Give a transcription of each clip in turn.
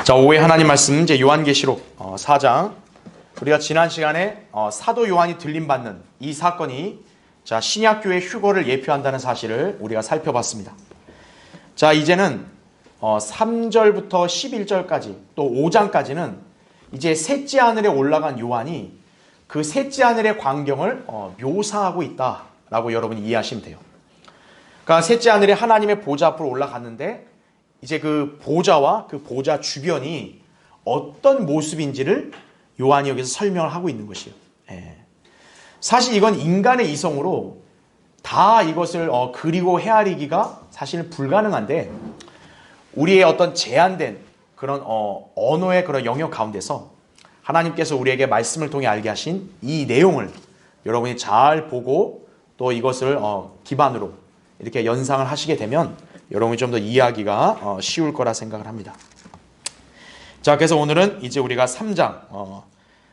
자, 오후에 하나님 말씀 이제 요한계시록 4장. 우리가 지난 시간에 사도 요한이 들림받는 이 사건이 자, 신약교회 휴거를 예표한다는 사실을 우리가 살펴봤습니다. 자, 이제는 3절부터 11절까지 또 5장까지는 이제 셋째 하늘에 올라간 요한이 그 셋째 하늘의 광경을 묘사하고 있다라고 여러분이 이해하시면 돼요. 그러니까 셋째 하늘에 하나님의 보좌 앞으로 올라갔는데 이제 그 보좌와 그 보좌 주변이 어떤 모습인지를 요한이 여기서 설명을 하고 있는 것이에요. 사실 이건 인간의 이성으로 다 이것을 그리고 헤아리기가 사실은 불가능한데 우리의 어떤 제한된 그런 언어의 그런 영역 가운데서 하나님께서 우리에게 말씀을 통해 알게 하신 이 내용을 여러분이 잘 보고 또 이것을 기반으로 이렇게 연상을 하시게 되면 여러분이 좀 더 이해하기가 쉬울 거라 생각을 합니다. 자, 그래서 오늘은 이제 우리가 4장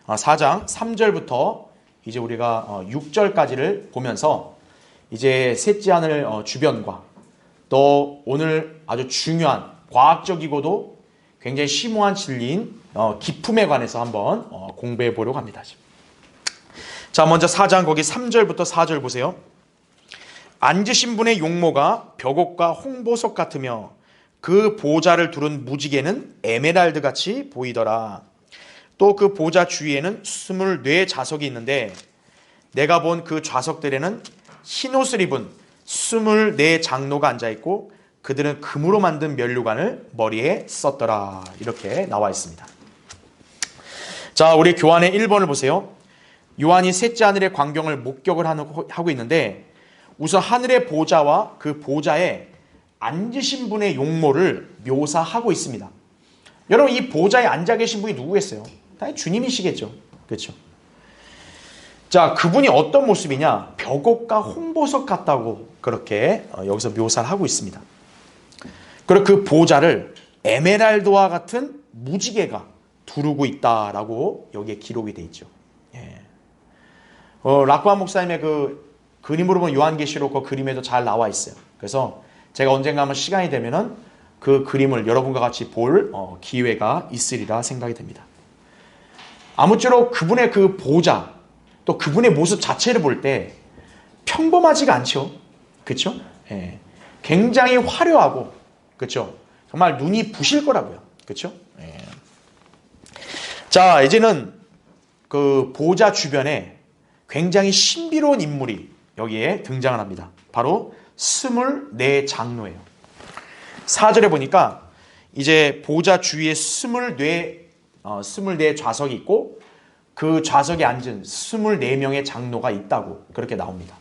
3절부터 이제 우리가 6절까지를 보면서 이제 셋째 하늘 주변과 또 오늘 아주 중요한 과학적이고도 굉장히 심오한 진리인 기품에 관해서 한번 공부해 보려고 합니다. 자, 먼저 4장 거기 3절부터 4절 보세요. 앉으신 분의 용모가 벽옥과 홍보석 같으며 그 보좌를 두른 무지개는 에메랄드 같이 보이더라. 또 그 보좌 주위에는 24 좌석이 있는데 내가 본 그 좌석들에는 흰옷을 입은 24 장로가 앉아있고 그들은 금으로 만든 면류관을 머리에 썼더라. 이렇게 나와 있습니다. 자, 우리 교환의 1번을 보세요. 요한이 셋째 하늘의 광경을 목격을 하고 있는데 우선 하늘의 보좌와 그 보좌에 앉으신 분의 용모를 묘사하고 있습니다. 여러분, 이 보좌에 앉아 계신 분이 누구겠어요? 당연히 주님이시겠죠. 그렇죠? 자, 그분이 어떤 모습이냐? 벽옥과 홍보석 같다고 그렇게 여기서 묘사를 하고 있습니다. 그리고 그 보좌를 에메랄드와 같은 무지개가 두르고 있다라고 여기에 기록이 되어 있죠. 락바한 목사님의 그 그림으로 보면 요한계시록 그 그림에도 잘 나와 있어요. 그래서 제가 언젠가 한번 시간이 되면은 그 그림을 여러분과 같이 볼 기회가 있으리라 생각이 됩니다. 아무쪼록 그분의 그 보좌 또 그분의 모습 자체를 볼 때 평범하지가 않죠. 그렇죠? 굉장히 화려하고 그렇죠? 정말 눈이 부실 거라고요. 그렇죠? 자, 이제는 그 보좌 주변에 굉장히 신비로운 인물이 여기에 등장을 합니다. 바로 24 장로예요. 4절에 보니까 이제 보좌 주위에 24 좌석이 있고 그 좌석에 앉은 24명의 장로가 있다고 그렇게 나옵니다.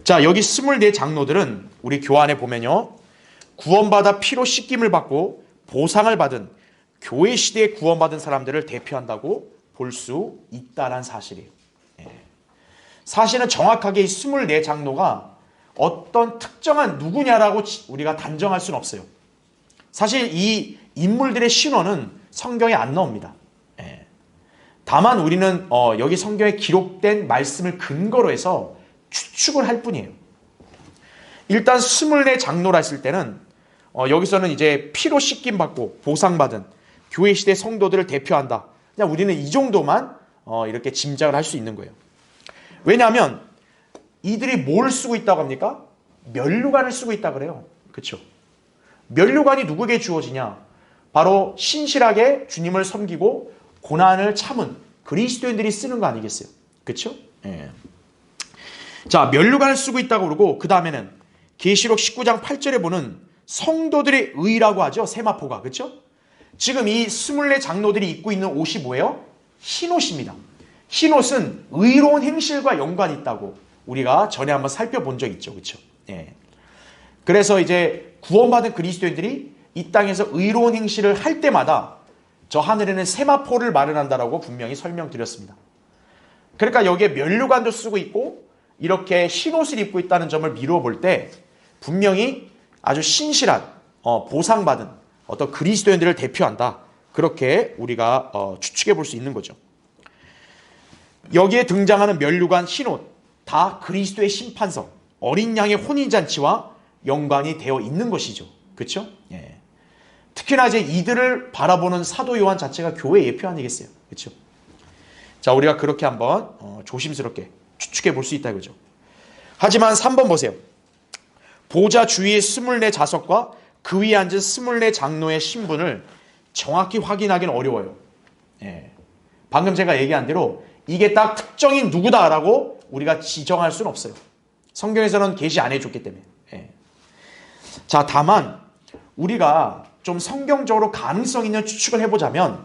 자, 여기 24 장로들은 우리 교환에 보면요. 구원받아 피로 씻김을 받고 보상을 받은 교회 시대에 구원받은 사람들을 대표한다고 볼 수 있다는 사실이에요. 사실은 정확하게 이 24 장로가 어떤 특정한 누구냐라고 우리가 단정할 수는 없어요. 사실 이 인물들의 신원은 성경에 안 나옵니다. 다만 우리는 여기 성경에 기록된 말씀을 근거로 해서 추측을 할 뿐이에요. 일단 24 장로라 했을 때는 여기서는 이제 피로 씻김 받고 보상받은 교회 시대 성도들을 대표한다. 그냥 우리는 이 정도만 이렇게 짐작을 할 수 있는 거예요. 왜냐하면 이들이 뭘 쓰고 있다고 합니까? 면류관을 쓰고 있다 그래요. 그렇죠? 면류관이 누구에게 주어지냐? 바로 신실하게 주님을 섬기고 고난을 참은 그리스도인들이 쓰는 거 아니겠어요? 그렇죠? 자, 면류관을 쓰고 있다고 그러고 그 다음에는 계시록 19장 8절에 보는 성도들의 의라고 하죠. 세마포가. 그렇죠? 지금 이 24 장로들이 입고 있는 옷이 뭐예요? 흰옷입니다. 흰옷은 의로운 행실과 연관이 있다고 우리가 전에 한번 살펴본 적 있죠. 그렇죠? 그래서 이제 구원받은 그리스도인들이 이 땅에서 의로운 행실을 할 때마다 저 하늘에는 세마포를 마련한다라고 분명히 설명드렸습니다. 그러니까 여기에 면류관도 쓰고 있고 이렇게 흰옷을 입고 있다는 점을 미루어 볼 때 분명히 아주 신실한 보상받은 어떤 그리스도인들을 대표한다. 그렇게 우리가 추측해 볼 수 있는 거죠. 여기에 등장하는 면류관 흰옷 다 그리스도의 심판석 어린 양의 혼인잔치와 연관이 되어 있는 것이죠. 그렇죠? 특히나 이제 이들을 바라보는 사도 요한 자체가 교회 예표 아니겠어요? 그렇죠? 자, 우리가 그렇게 한번 조심스럽게 추측해 볼 수 있다 이거죠. 하지만 3번 보세요. 보좌 주위의 24자석과 그 위에 앉은 24장로의 신분을 정확히 확인하기는 어려워요. 예. 방금 제가 얘기한 대로 이게 딱 특정인 누구다라고 우리가 지정할 수는 없어요. 성경에서는 계시 안 해줬기 때문에. 예. 자, 다만 우리가 좀 성경적으로 가능성 있는 추측을 해보자면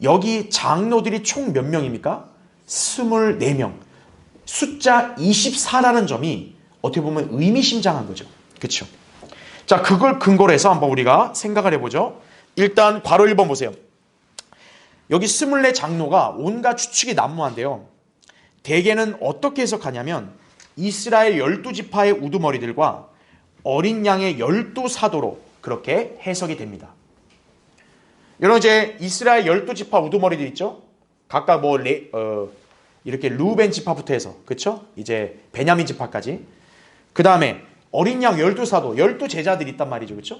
여기 장로들이 총 몇 명입니까? 24명. 숫자 24라는 점이 어떻게 보면 의미심장한 거죠. 그렇죠? 자, 그걸 근거로 해서 한번 우리가 생각을 해보죠. 일단 괄호 1번 보세요. 여기 24장로가 온갖 추측이 난무한데요. 대개는 어떻게 해석하냐면 이스라엘 12지파의 우두머리들과 어린 양의 12사도로 그렇게 해석이 됩니다. 여러분, 이제 이스라엘 12지파 우두머리들 있죠? 각각 이렇게 루벤 지파부터 해서, 그쵸? 이제 베냐민 지파까지. 그 다음에 어린 양 12사도, 12제자들이 있단 말이죠. 그쵸?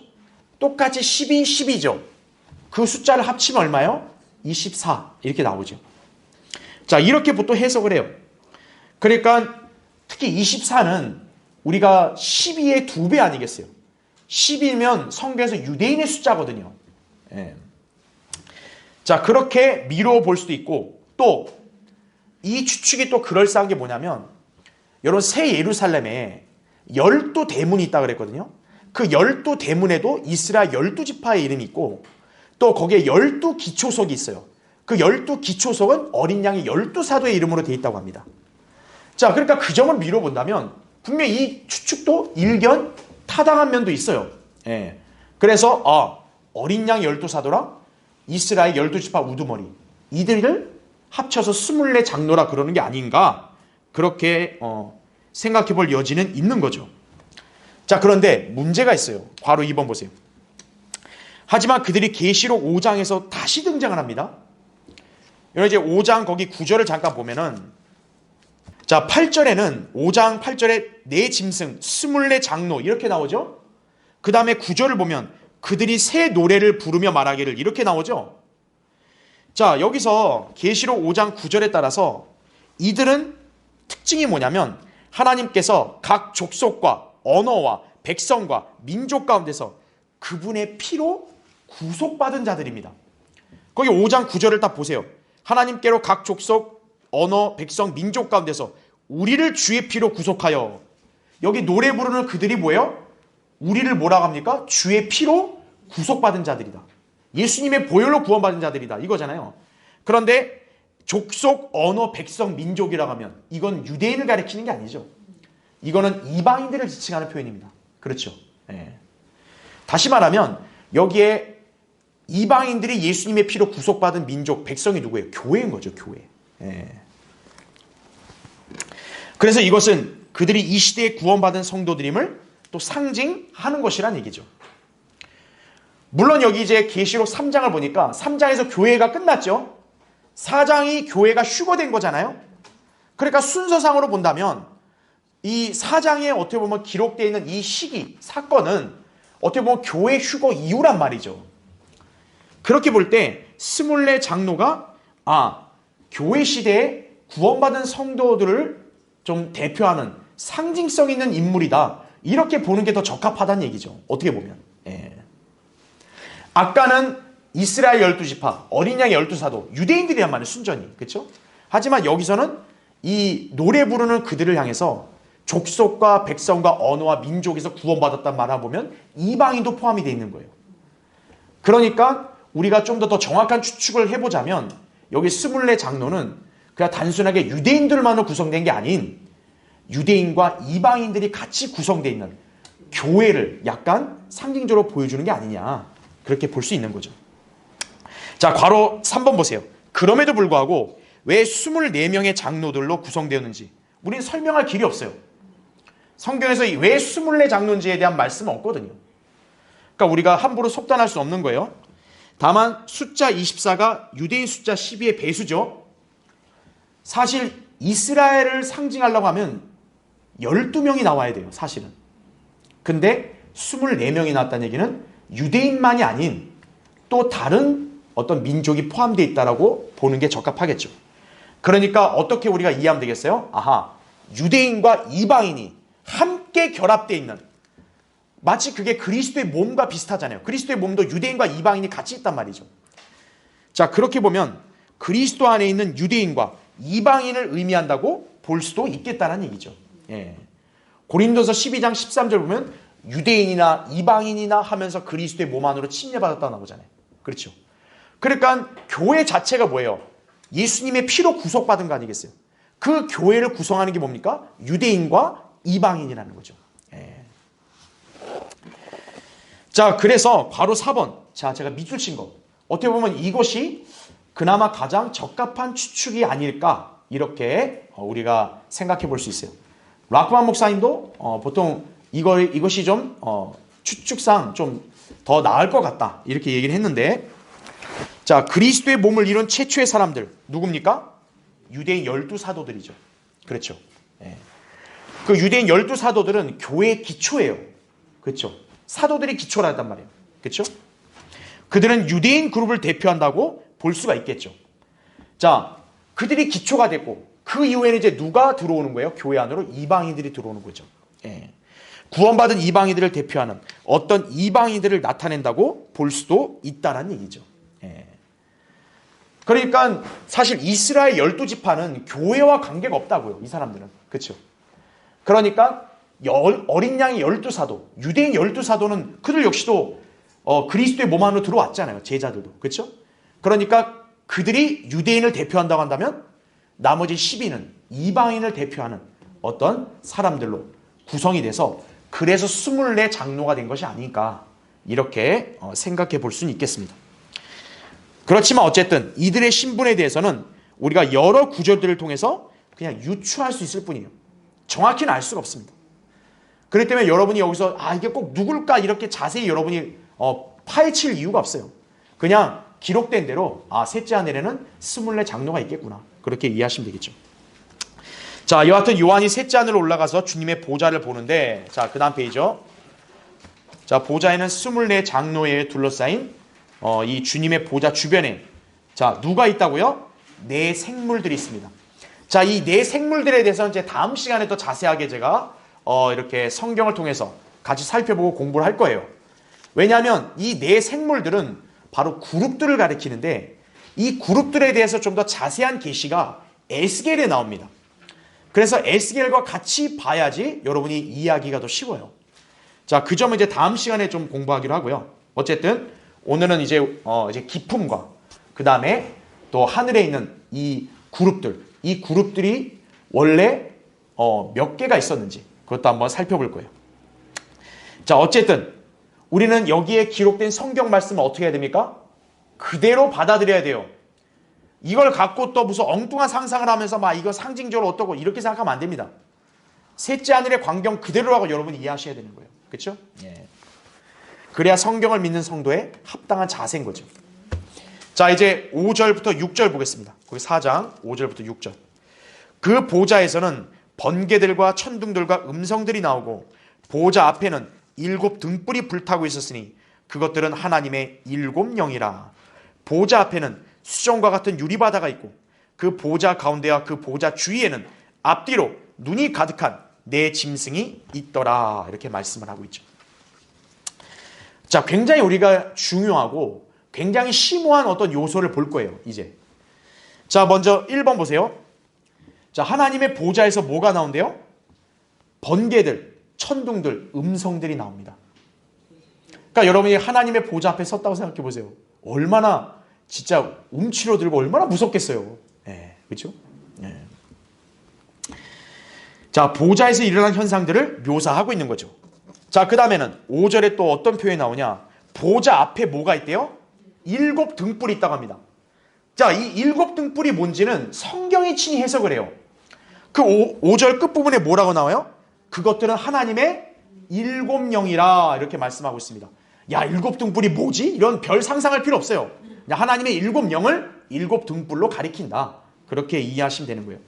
똑같이 12, 12죠. 그 숫자를 합치면 얼마요? 24. 이렇게 나오죠. 자, 이렇게 보통 해석을 해요. 그러니까 특히 24는 우리가 12의 2배 아니겠어요? 10이면 성경에서 유대인의 숫자거든요. 예. 자, 그렇게 미루어 볼 수도 있고, 또 이 추측이 또 그럴싸한 게 뭐냐면 여러분, 새 예루살렘에 12대문이 있다고 그랬거든요. 그 12대문에도 이스라엘 12지파의 이름이 있고 또 거기에 12기초석이 있어요. 그 12기초석은 어린 양의 12사도의 이름으로 되어 있다고 합니다. 자, 그러니까 그 점을 미뤄본다면 분명히 이 추측도 일견 타당한 면도 있어요. 예. 그래서 어린 양 12사도랑 이스라엘 12지파 우두머리, 이들을 합쳐서 24장로라 그러는 게 아닌가, 그렇게 생각해 볼 여지는 있는 거죠. 자, 그런데 문제가 있어요. 괄호 2번 보세요. 하지만 그들이 계시록 5장에서 다시 등장을 합니다. 여러분, 이제 5장 거기 9절을 잠깐 보면은, 자, 8절에는 5장 8절에 내 짐승 24장로 이렇게 나오죠. 그 다음에 9절을 보면 그들이 새 노래를 부르며 말하기를 이렇게 나오죠. 자, 여기서 계시록 5장 9절에 따라서 이들은 특징이 뭐냐면 하나님께서 각 족속과 언어와 백성과 민족 가운데서 그분의 피로 구속받은 자들입니다. 거기 5장 9절을 딱 보세요. 하나님께로 각 족속, 언어, 백성, 민족 가운데서 우리를 주의 피로 구속하여. 여기 노래 부르는 그들이 뭐예요? 우리를 뭐라고 합니까? 주의 피로 구속받은 자들이다. 예수님의 보혈로 구원받은 자들이다. 이거잖아요. 그런데 족속, 언어, 백성, 민족이라고 하면 이건 유대인을 가리키는 게 아니죠. 이거는 이방인들을 지칭하는 표현입니다. 그렇죠. 예. 다시 말하면 여기에 이방인들이 예수님의 피로 구속받은 민족, 백성이 누구예요? 교회인 거죠. 교회. 예. 그래서 이것은 그들이 이 시대에 구원받은 성도들임을 또 상징하는 것이란 얘기죠. 물론 여기 이제 계시록 3장을 보니까 3장에서 교회가 끝났죠. 4장이 교회가 휴거된 거잖아요. 그러니까 순서상으로 본다면 이 4장에 어떻게 보면 기록되어 있는 이 시기, 사건은 어떻게 보면 교회 휴거 이후란 말이죠. 그렇게 볼 때 24장로가 교회 시대에 구원받은 성도들을 좀 대표하는 상징성 있는 인물이다. 이렇게 보는 게 더 적합하다는 얘기죠. 어떻게 보면. 예. 아까는 이스라엘 12지파, 어린 양의 12사도, 유대인들이란 말이에요. 순전히. 그렇죠? 하지만 여기서는 이 노래 부르는 그들을 향해서 족속과 백성과 언어와 민족에서 구원받았단 말을 보면 이방인도 포함이 되어 있는 거예요. 그러니까 우리가 좀 더 정확한 추측을 해보자면 여기 24장로는 그냥 단순하게 유대인들만으로 구성된 게 아닌 유대인과 이방인들이 같이 구성되어 있는 교회를 약간 상징적으로 보여주는 게 아니냐, 그렇게 볼 수 있는 거죠. 자, 괄호 3번 보세요. 그럼에도 불구하고 왜 24명의 장로들로 구성되었는지 우리는 설명할 길이 없어요. 성경에서 왜 24장로인지에 대한 말씀은 없거든요. 그러니까 우리가 함부로 속단할 수 없는 거예요. 다만 숫자 24가 유대인 숫자 12의 배수죠. 사실 이스라엘을 상징하려고 하면 12명이 나와야 돼요. 사실은. 근데 24명이 나왔다는 얘기는 유대인만이 아닌 또 다른 어떤 민족이 포함되어 있다라고 보는 게 적합하겠죠. 그러니까 어떻게 우리가 이해하면 되겠어요? 아하, 유대인과 이방인이 함께 결합되어 있는, 마치 그게 그리스도의 몸과 비슷하잖아요. 그리스도의 몸도 유대인과 이방인이 같이 있단 말이죠. 자, 그렇게 보면 그리스도 안에 있는 유대인과 이방인을 의미한다고 볼 수도 있겠다는 얘기죠. 예. 고린도서 12장 13절 보면 유대인이나 이방인이나 하면서 그리스도의 몸 안으로 침례받았다 나오잖아요. 그렇죠. 그러니까 교회 자체가 뭐예요? 예수님의 피로 구속받은 거 아니겠어요? 그 교회를 구성하는 게 뭡니까? 유대인과 이방인이라는 거죠. 예. 자, 그래서 바로 4번. 자, 제가 밑줄 친 거. 어떻게 보면 이것이 그나마 가장 적합한 추측이 아닐까, 이렇게 우리가 생각해 볼 수 있어요. 락만 목사님도 보통 이것이 좀 추측상 좀 더 나을 것 같다, 이렇게 얘기를 했는데, 자, 그리스도의 몸을 이룬 최초의 사람들 누굽니까? 유대인 12사도들이죠. 그렇죠. 예. 그 유대인 12사도들은 교회의 기초예요. 그렇죠. 사도들이 기초라 했단 말이에요. 그렇죠. 그들은 유대인 그룹을 대표한다고 볼 수가 있겠죠. 자, 그들이 기초가 됐고 그 이후에는 이제 누가 들어오는 거예요? 교회 안으로 이방인들이 들어오는 거죠. 예. 구원받은 이방인들을 대표하는 어떤 이방인들을 나타낸다고 볼 수도 있다는 얘기죠. 예. 그러니까 사실 이스라엘 12지파는 교회와 관계가 없다고요. 이 사람들은. 그렇죠. 그러니까 어린 양의 12사도, 유대인 12사도는 그들 역시도 그리스도의 몸 안으로 들어왔잖아요. 제자들도. 그렇죠? 그러니까 그들이 유대인을 대표한다고 한다면 나머지 12는 이방인을 대표하는 어떤 사람들로 구성이 돼서 그래서 24 장로가 된 것이 아닐까, 이렇게 생각해 볼 수는 있겠습니다. 그렇지만 어쨌든 이들의 신분에 대해서는 우리가 여러 구절들을 통해서 그냥 유추할 수 있을 뿐이에요. 정확히는 알 수가 없습니다. 그렇기 때문에 여러분이 여기서 이게 꼭 누굴까 이렇게 자세히 여러분이 파헤칠 이유가 없어요. 그냥 기록된 대로 셋째 하늘에는 24 장로가 있겠구나, 그렇게 이해하시면 되겠죠. 자, 여하튼 요한이 셋째 하늘로 올라가서 주님의 보좌를 보는데, 자, 그 다음 페이지죠. 자, 보좌에는 24 장로에 둘러싸인 이 주님의 보좌 주변에, 자, 누가 있다고요? 네 생물들이 있습니다. 자, 이 네 생물들에 대해서는 이제 다음 시간에 더 자세하게 제가 이렇게 성경을 통해서 같이 살펴보고 공부를 할 거예요. 왜냐하면 이 네 생물들은 바로 그룹들을 가리키는데, 이 그룹들에 대해서 좀 더 자세한 계시가 에스겔에 나옵니다. 그래서 에스겔과 같이 봐야지 여러분이 이해하기가 더 쉬워요. 자, 그 점은 이제 다음 시간에 좀 공부하기로 하고요. 어쨌든 오늘은 이제 기품과 그 다음에 또 하늘에 있는 이 그룹들이 원래 몇 개가 있었는지 그것도 한번 살펴볼 거예요. 자, 어쨌든 우리는 여기에 기록된 성경 말씀을 어떻게 해야 됩니까? 그대로 받아들여야 돼요. 이걸 갖고 또 무슨 엉뚱한 상상을 하면서 이거 상징적으로 어떠고 이렇게 생각하면 안 됩니다. 셋째 하늘의 광경 그대로라고 여러분이 이해하셔야 되는 거예요. 그렇죠? 예. 그래야 성경을 믿는 성도의 합당한 자세인 거죠. 자, 이제 5절부터 6절 보겠습니다. 거기 4장 5절부터 6절. 그 보좌에서는 번개들과 천둥들과 음성들이 나오고 보좌 앞에는 7 등불이 불타고 있었으니 그것들은 하나님의 7 영이라. 보좌 앞에는 수정과 같은 유리바다가 있고 그 보좌 가운데와 그 보좌 주위에는 앞뒤로 눈이 가득한 네 짐승이 있더라, 이렇게 말씀을 하고 있죠. 자, 굉장히 우리가 중요하고 굉장히 심오한 어떤 요소를 볼 거예요, 이제. 자, 먼저 1번 보세요. 자, 하나님의 보좌에서 뭐가 나온대요? 번개들, 천둥들, 음성들이 나옵니다. 그러니까 여러분이 하나님의 보좌 앞에 섰다고 생각해 보세요. 얼마나 진짜 움츠러들고 얼마나 무섭겠어요. 예, 그렇죠? 예. 자, 보좌에서 일어난 현상들을 묘사하고 있는 거죠. 자, 그 다음에는 5절에 또 어떤 표현이 나오냐? 보좌 앞에 뭐가 있대요? 7 등불이 있다고 합니다. 자, 이 7 등불이 뭔지는 성경이 친히 해석을 해요. 그 5절 끝부분에 뭐라고 나와요? 그것들은 하나님의 7 영이라, 이렇게 말씀하고 있습니다. 야, 7 등불이 뭐지? 이런 별 상상할 필요 없어요. 그냥 하나님의 7 영을 7 등불로 가리킨다, 그렇게 이해하시면 되는 거예요.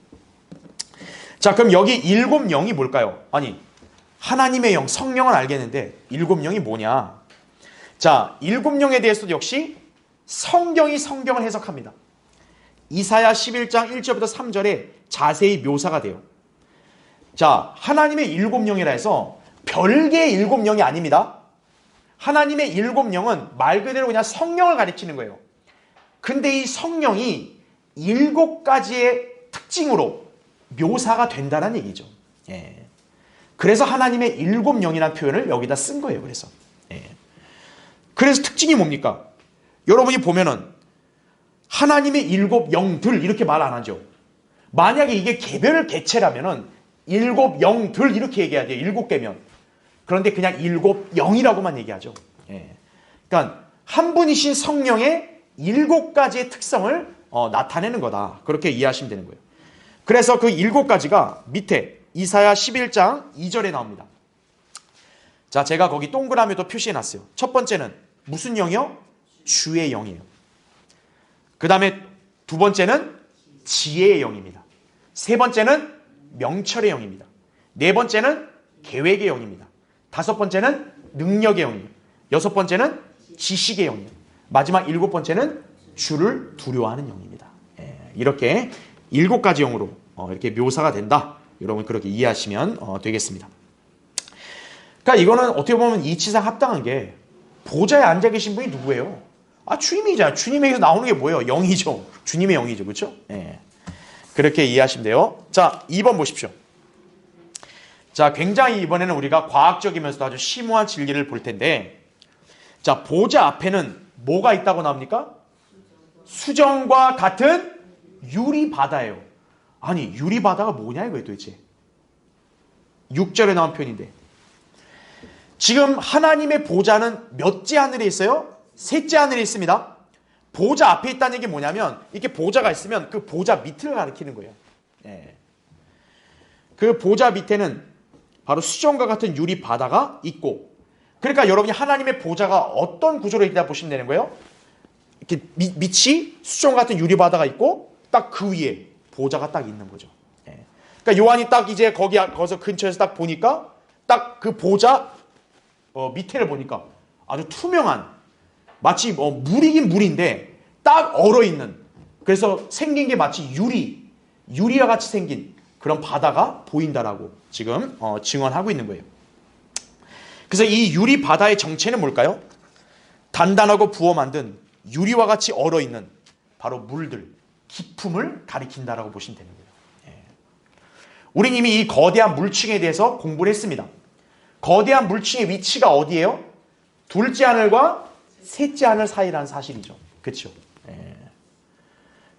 자, 그럼 여기 7 영이 뭘까요? 아니, 하나님의 영, 성령은 알겠는데 7 영이 뭐냐? 자, 일곱 영에 대해서도 역시 성경이 성경을 해석합니다. 이사야 11장 1절부터 3절에 자세히 묘사가 돼요. 자, 하나님의 일곱 영이라 해서 별개의 일곱 영이 아닙니다. 하나님의 일곱 영은 말 그대로 그냥 성령을 가리키는 거예요. 근데 이 성령이 일곱 가지의 특징으로 묘사가 된다는 얘기죠. 예. 그래서 하나님의 일곱 영이라는 표현을 여기다 쓴 거예요. 그래서. 예. 그래서 특징이 뭡니까? 여러분이 보면은 하나님의 일곱 영들 이렇게 말 안 하죠. 만약에 이게 개별 개체라면은 일곱 영들 이렇게 얘기해야 돼요. 일곱 개면. 그런데 그냥 일곱 영이라고만 얘기하죠. 예. 그러니까 한 분이신 성령의 일곱 가지의 특성을 나타내는 거다. 그렇게 이해하시면 되는 거예요. 그래서 그 일곱 가지가 밑에 이사야 11장 2절에 나옵니다. 자, 제가 거기 동그라미도 표시해놨어요. 첫 번째는 무슨 영이요? 주의 영이에요. 그 다음에 두 번째는 지혜의 영입니다. 세 번째는 명철의 영입니다. 네 번째는 계획의 영입니다. 다섯 번째는 능력의 영이에요. 여섯 번째는 지식의 영이에요. 마지막 일곱 번째는 주를 두려워하는 영입니다. 이렇게 일곱 가지 영으로 이렇게 묘사가 된다. 여러분 그렇게 이해하시면 되겠습니다. 그러니까 이거는 어떻게 보면 이치상 합당한 게 보좌에 앉아 계신 분이 누구예요? 아, 주님이잖아요. 주님에게서 나오는 게 뭐예요? 영이죠. 주님의 영이죠. 그렇죠? 예. 그렇게 이해하시면 돼요. 자, 2번 보십시오. 자, 굉장히 이번에는 우리가 과학적이면서도 아주 심오한 진리를 볼 텐데, 자, 보좌 앞에는 뭐가 있다고 나옵니까? 수정과 같은 유리바다예요. 아니, 유리바다가 뭐냐 이거예요 도대체. 6절에 나온 표현인데, 지금 하나님의 보좌는 몇째 하늘에 있어요? 셋째 하늘에 있습니다. 보좌 앞에 있다는 게 뭐냐면, 이렇게 보좌가 있으면 그 보좌 밑을 가리키는 거예요. 예. 그 보좌 밑에는 바로 수정과 같은 유리 바다가 있고, 그러니까 여러분이 하나님의 보좌가 어떤 구조로 있다 보시면 되는 거예요. 이렇게 밑이 수정 같은 유리 바다가 있고 딱 그 위에 보좌가 딱 있는 거죠. 예. 그러니까 요한이 딱 이제 거기서 근처에서 딱 보니까 딱 그 보좌 밑에를 보니까 아주 투명한, 마치 물이긴 물인데 딱 얼어있는, 그래서 생긴 게 마치 유리와 같이 생긴 그런 바다가 보인다라고 지금 증언하고 있는 거예요. 그래서 이 유리 바다의 정체는 뭘까요? 단단하고 부어 만든 유리와 같이 얼어있는 바로 물들, 깊음을 가리킨다라고 보시면 되는 거예요. 예. 우린 이미 이 거대한 물층에 대해서 공부를 했습니다. 거대한 물층의 위치가 어디예요? 둘째 하늘과 셋째 하늘 사이라는 사실이죠. 그렇죠? 예.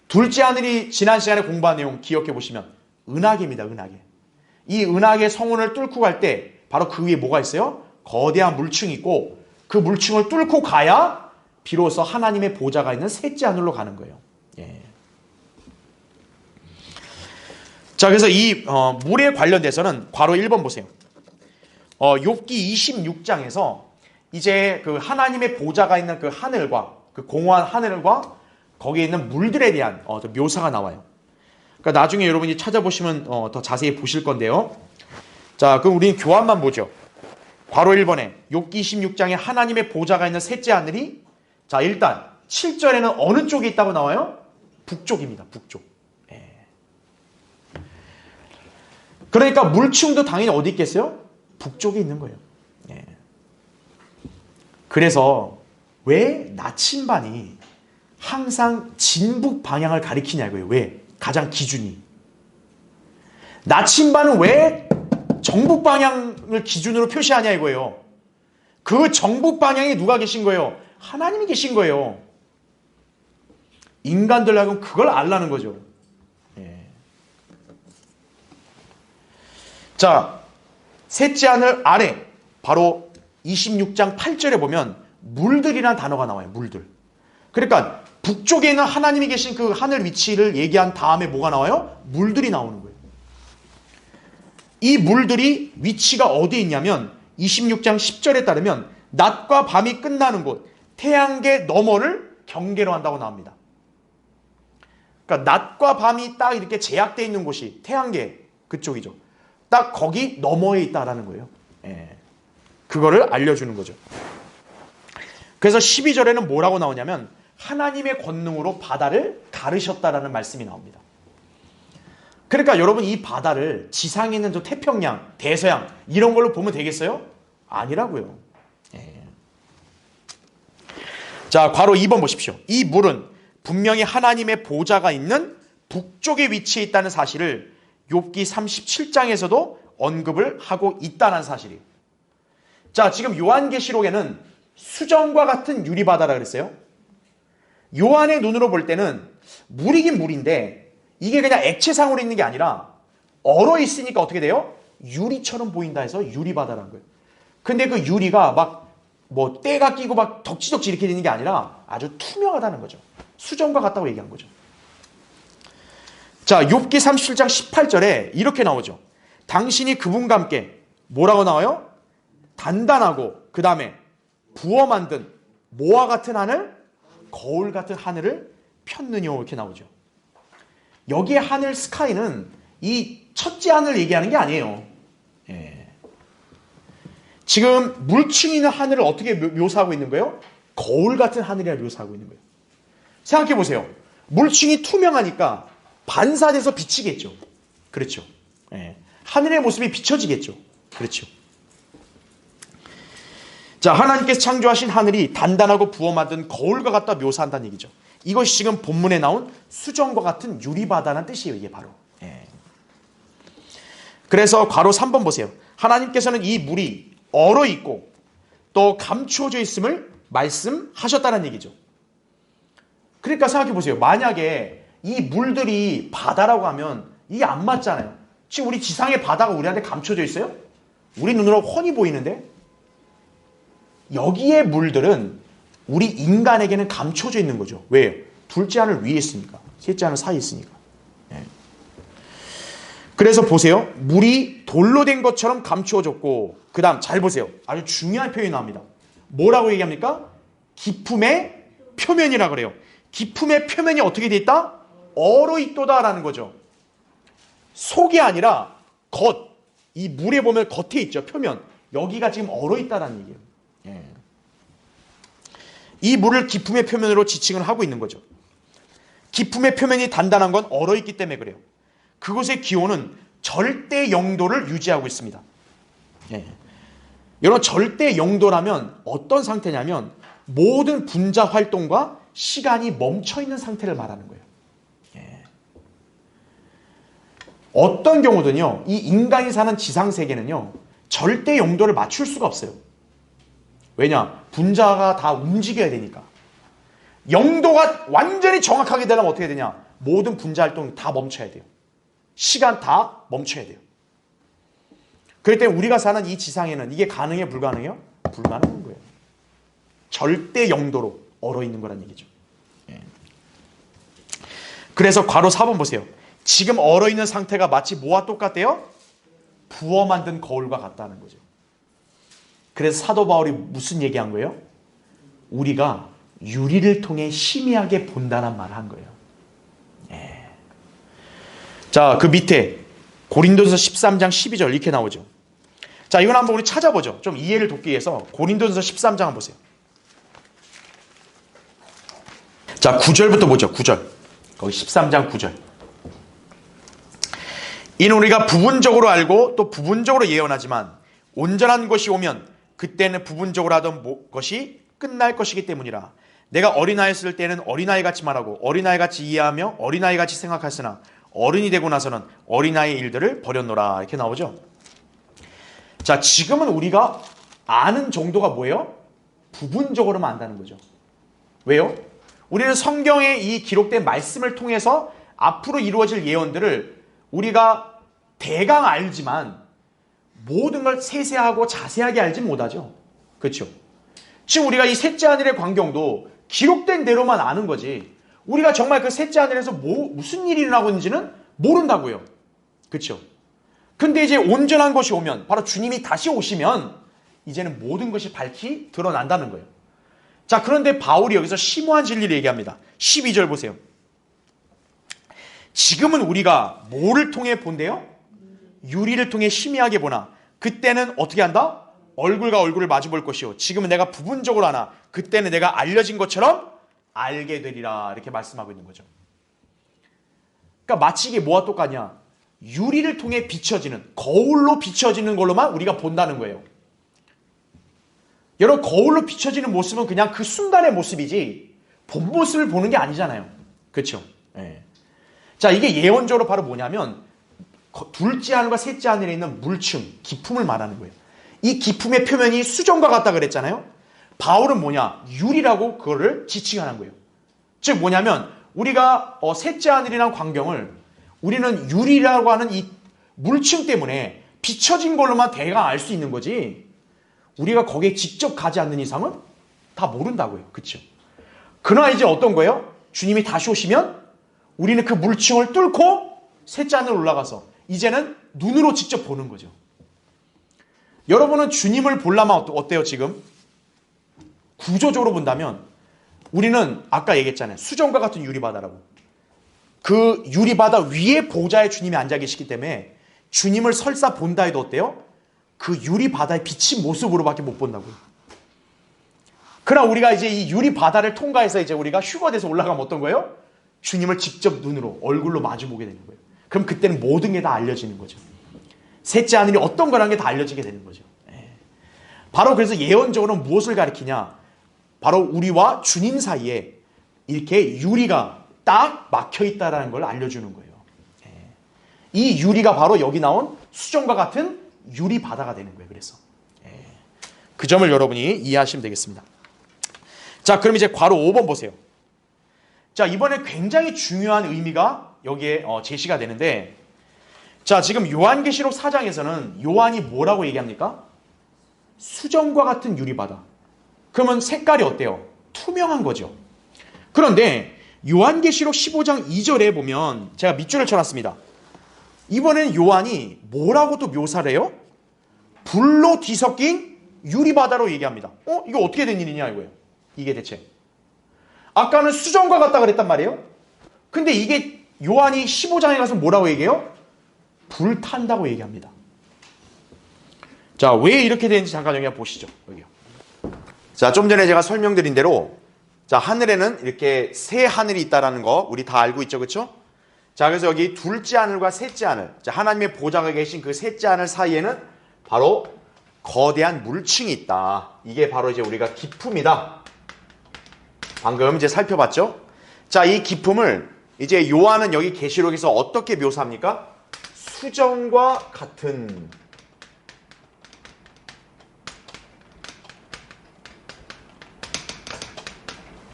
둘째 하늘이 지난 시간에 공부한 내용 기억해 보시면 은하계입니다. 은하계. 이 은하계 성운을 뚫고 갈 때 바로 그 위에 뭐가 있어요? 거대한 물층이 있고, 그 물층을 뚫고 가야 비로소 하나님의 보좌가 있는 셋째 하늘로 가는 거예요. 예. 자, 그래서 이 물에 관련돼서는 괄호 1번 보세요. 욥기 26장에서 이제 그 하나님의 보좌가 있는 그 하늘과 그 공허한 하늘과 거기에 있는 물들에 대한 묘사가 나와요. 그러니까 나중에 여러분이 찾아보시면 더 자세히 보실 건데요. 자, 그럼 우리는 교환만 보죠. 괄호 1번에 욥기 26장에 하나님의 보좌가 있는 셋째 하늘이, 자, 일단 7절에는 어느 쪽에 있다고 나와요? 북쪽입니다. 북쪽. 예. 그러니까 물층도 당연히 어디 있겠어요? 북쪽에 있는 거예요. 예. 그래서 왜 나침반이 항상 진북 방향을 가리키냐 이거예요. 왜? 가장 기준이. 나침반은 왜 정북 방향을 기준으로 표시하냐 이거예요. 그 정북 방향에 누가 계신 거예요? 하나님이 계신 거예요. 인간들하고는 그걸 알라는 거죠. 예. 자, 셋째 하늘 아래 바로 26장 8절에 보면 물들이라는 단어가 나와요. 물들. 그러니까 북쪽에 있는 하나님이 계신 그 하늘 위치를 얘기한 다음에 뭐가 나와요? 물들이 나오는 거예요. 이 물들이 위치가 어디에 있냐면 26장 10절에 따르면 낮과 밤이 끝나는 곳, 태양계 너머를 경계로 한다고 나옵니다. 그러니까 낮과 밤이 딱 이렇게 제약되어 있는 곳이 태양계 그쪽이죠. 딱 거기 너머에 있다라는 거예요. 예. 그거를 알려주는 거죠. 그래서 12절에는 뭐라고 나오냐면 하나님의 권능으로 바다를 가르셨다라는 말씀이 나옵니다. 그러니까 여러분 이 바다를 지상에 있는 저 태평양, 대서양 이런 걸로 보면 되겠어요? 아니라고요. 자, 괄호 2번 보십시오. 이 물은 분명히 하나님의 보좌가 있는 북쪽에 위치해 있다는 사실을 욥기 37장에서도 언급을 하고 있다는 사실이에요. 자, 지금 요한계시록에는 수정과 같은 유리바다라 그랬어요. 요한의 눈으로 볼 때는 물이긴 물인데 이게 그냥 액체상으로 있는 게 아니라 얼어 있으니까 어떻게 돼요? 유리처럼 보인다 해서 유리바다라는 거예요. 근데 그 유리가 막 뭐 때가 끼고 막 덕지덕지 이렇게 되는 게 아니라 아주 투명하다는 거죠. 수정과 같다고 얘기한 거죠. 자, 욥기 37장 18절에 이렇게 나오죠. 당신이 그분과 함께 뭐라고 나와요? 단단하고 그 다음에 부어 만든 뭐와 같은 하늘? 거울 같은 하늘을 폈느뇨 이렇게 나오죠. 여기에 하늘 스카이는 이 첫째 하늘 얘기하는 게 아니에요. 지금 물층이 있는 하늘을 어떻게 묘사하고 있는 거예요? 거울 같은 하늘이라 묘사하고 있는 거예요. 생각해 보세요. 물층이 투명하니까 반사돼서 비치겠죠. 그렇죠. 하늘의 모습이 비춰지겠죠. 그렇죠. 자, 하나님께서 창조하신 하늘이 단단하고 부어 만든 거울과 같다 묘사한다는 얘기죠. 이것이 지금 본문에 나온 수정과 같은 유리바다라는 뜻이에요. 이게 바로. 그래서 괄호 3번 보세요. 하나님께서는 이 물이 얼어 있고 또 감추어져 있음을 말씀하셨다는 얘기죠. 그러니까 생각해 보세요. 만약에 이 물들이 바다라고 하면 이게 안 맞잖아요. 지금 우리 지상의 바다가 우리한테 감춰져 있어요? 우리 눈으로 훤히 보이는데 여기에 물들은 우리 인간에게는 감춰져 있는 거죠. 왜요? 둘째 하늘 위에 있으니까. 셋째 하늘 사이에 있으니까. 그래서 보세요. 물이 돌로 된 것처럼 감추어졌고 그 다음 잘 보세요. 아주 중요한 표현이 나옵니다. 뭐라고 얘기합니까? 기품의 표면이라 그래요. 기품의 표면이 어떻게 돼 있다? 얼어 있도다라는 거죠. 속이 아니라 겉. 이 물에 보면 겉에 있죠. 표면. 여기가 지금 얼어 있다라는 얘기예요. 이 물을 기품의 표면으로 지칭을 하고 있는 거죠. 기품의 표면이 단단한 건 얼어 있기 때문에 그래요. 그곳의 기온은 절대 영도를 유지하고 있습니다. 여러분 절대 영도라면 어떤 상태냐면 모든 분자 활동과 시간이 멈춰있는 상태를 말하는 거예요. 어떤 경우든요. 이 인간이 사는 지상세계는요. 절대 영도를 맞출 수가 없어요. 왜냐? 분자가 다 움직여야 되니까. 영도가 완전히 정확하게 되려면 어떻게 되냐? 모든 분자 활동이 다 멈춰야 돼요. 시간 다 멈춰야 돼요. 그럴 때 우리가 사는 이 지상에는 이게 가능해요? 불가능해요? 불가능한 거예요. 절대 영도로 얼어 있는 거란 얘기죠. 그래서 괄호 4번 보세요. 지금 얼어 있는 상태가 마치 뭐와 똑같대요? 부어 만든 거울과 같다는 거죠. 그래서 사도 바울이 무슨 얘기한 거예요? 우리가 유리를 통해 희미하게 본다는 말을 한 거예요. 자, 그 밑에 고린도전서 13장 12절 이렇게 나오죠. 자, 이건 한번 우리 찾아보죠. 좀 이해를 돕기 위해서 고린도전서 13장 한번 보세요. 자, 9절부터 보죠. 9절. 거기 13장 9절. 이는 우리가 부분적으로 알고 또 부분적으로 예언하지만 온전한 것이 오면 그때는 부분적으로 하던 것이 끝날 것이기 때문이라. 내가 어린아이였을 때는 어린아이같이 말하고 어린아이같이 이해하며 어린아이같이 생각했으나 어른이 되고 나서는 어린아이의 일들을 버렸노라. 이렇게 나오죠. 자, 지금은 우리가 아는 정도가 뭐예요? 부분적으로만 안다는 거죠. 왜요? 우리는 성경에 이 기록된 말씀을 통해서 앞으로 이루어질 예언들을 우리가 대강 알지만 모든 걸 세세하고 자세하게 알지 못하죠. 그렇죠? 지금 우리가 이 셋째 하늘의 광경도 기록된 대로만 아는 거지 우리가 정말 그 셋째 하늘에서 무슨 일이 일어나고 있는지는 모른다고요. 그렇죠? 근데 이제 온전한 것이 오면 바로 주님이 다시 오시면 이제는 모든 것이 밝히 드러난다는 거예요. 자, 그런데 바울이 여기서 심오한 진리를 얘기합니다. 12절 보세요. 지금은 우리가 뭐를 통해 본대요? 유리를 통해 희미하게 보나 그때는 어떻게 한다? 얼굴과 얼굴을 마주 볼 것이요 지금은 내가 부분적으로 하나 그때는 내가 알려진 것처럼 알게 되리라 이렇게 말씀하고 있는 거죠. 그러니까 마치 이게 뭐와 똑같냐? 유리를 통해 비춰지는 거울로 비춰지는 걸로만 우리가 본다는 거예요. 여러분 거울로 비춰지는 모습은 그냥 그 순간의 모습이지 본 모습을 보는 게 아니잖아요. 그렇죠? 예. 자 이게 예언적으로 바로 뭐냐면 둘째 하늘과 셋째 하늘에 있는 물층, 기품을 말하는 거예요. 이 기품의 표면이 수정과 같다 그랬잖아요. 바울은 뭐냐? 유리라고 그거를 지칭하는 거예요. 즉 뭐냐면 우리가 셋째 하늘이란 광경을 우리는 유리라고 하는 이 물층 때문에 비춰진 걸로만 대강 알 수 있는 거지 우리가 거기에 직접 가지 않는 이상은 다 모른다고요. 그렇죠? 그러나 이제 어떤 거예요? 주님이 다시 오시면 우리는 그 물층을 뚫고 셋째 하늘 올라가서 이제는 눈으로 직접 보는 거죠. 여러분은 주님을 보려면 어때요 지금? 구조적으로 본다면 우리는 아까 얘기했잖아요. 수정과 같은 유리바다라고. 그 유리바다 위에 보좌에 주님이 앉아 계시기 때문에 주님을 설사 본다 해도 어때요? 그 유리바다에 비친 모습으로밖에 못 본다고요. 그러나 우리가 이제 이 유리바다를 통과해서 이제 우리가 휴거돼서 올라가면 어떤 거예요? 주님을 직접 눈으로 얼굴로 마주보게 되는 거예요. 그럼 그때는 모든 게 다 알려지는 거죠. 셋째 하늘이 어떤 거라는 게 다 알려지게 되는 거죠. 바로 그래서 예언적으로 무엇을 가리키냐? 바로 우리와 주님 사이에 이렇게 유리가 딱 막혀있다는 걸 알려주는 거예요. 이 유리가 바로 여기 나온 수정과 같은 유리 바다가 되는 거예요. 그래서 그 점을 여러분이 이해하시면 되겠습니다. 자, 그럼 이제 괄호 5번 보세요. 자, 이번에 굉장히 중요한 의미가 여기에 제시가 되는데, 자, 지금 요한계시록 4장에서는 요한이 뭐라고 얘기합니까? 수정과 같은 유리바다. 그러면 색깔이 어때요? 투명한 거죠. 그런데 요한계시록 15장 2절에 보면 제가 밑줄을 쳐놨습니다. 이번엔 요한이 뭐라고 또 묘사를 해요? 불로 뒤섞인 유리바다로 얘기합니다. 이거 어떻게 된 일이냐 이거예요. 이게 대체. 아까는 수정과 같다 그랬단 말이에요. 근데 이게 요한이 15장에 가서 뭐라고 얘기해요? 불탄다고 얘기합니다. 자, 왜 이렇게 되는지 잠깐 여기 한번 보시죠. 여기요. 자, 좀 전에 제가 설명드린 대로 자, 하늘에는 이렇게 세 하늘이 있다라는 거 우리 다 알고 있죠. 그렇죠? 자, 그래서 여기 둘째 하늘과 셋째 하늘. 자, 하나님의 보좌가 계신 그 셋째 하늘 사이에는 바로 거대한 물층이 있다. 이게 바로 이제 우리가 기품이다. 방금 이제 살펴봤죠? 자, 이 기품을 이제 요한은 여기 계시록에서 어떻게 묘사합니까? 수정과 같은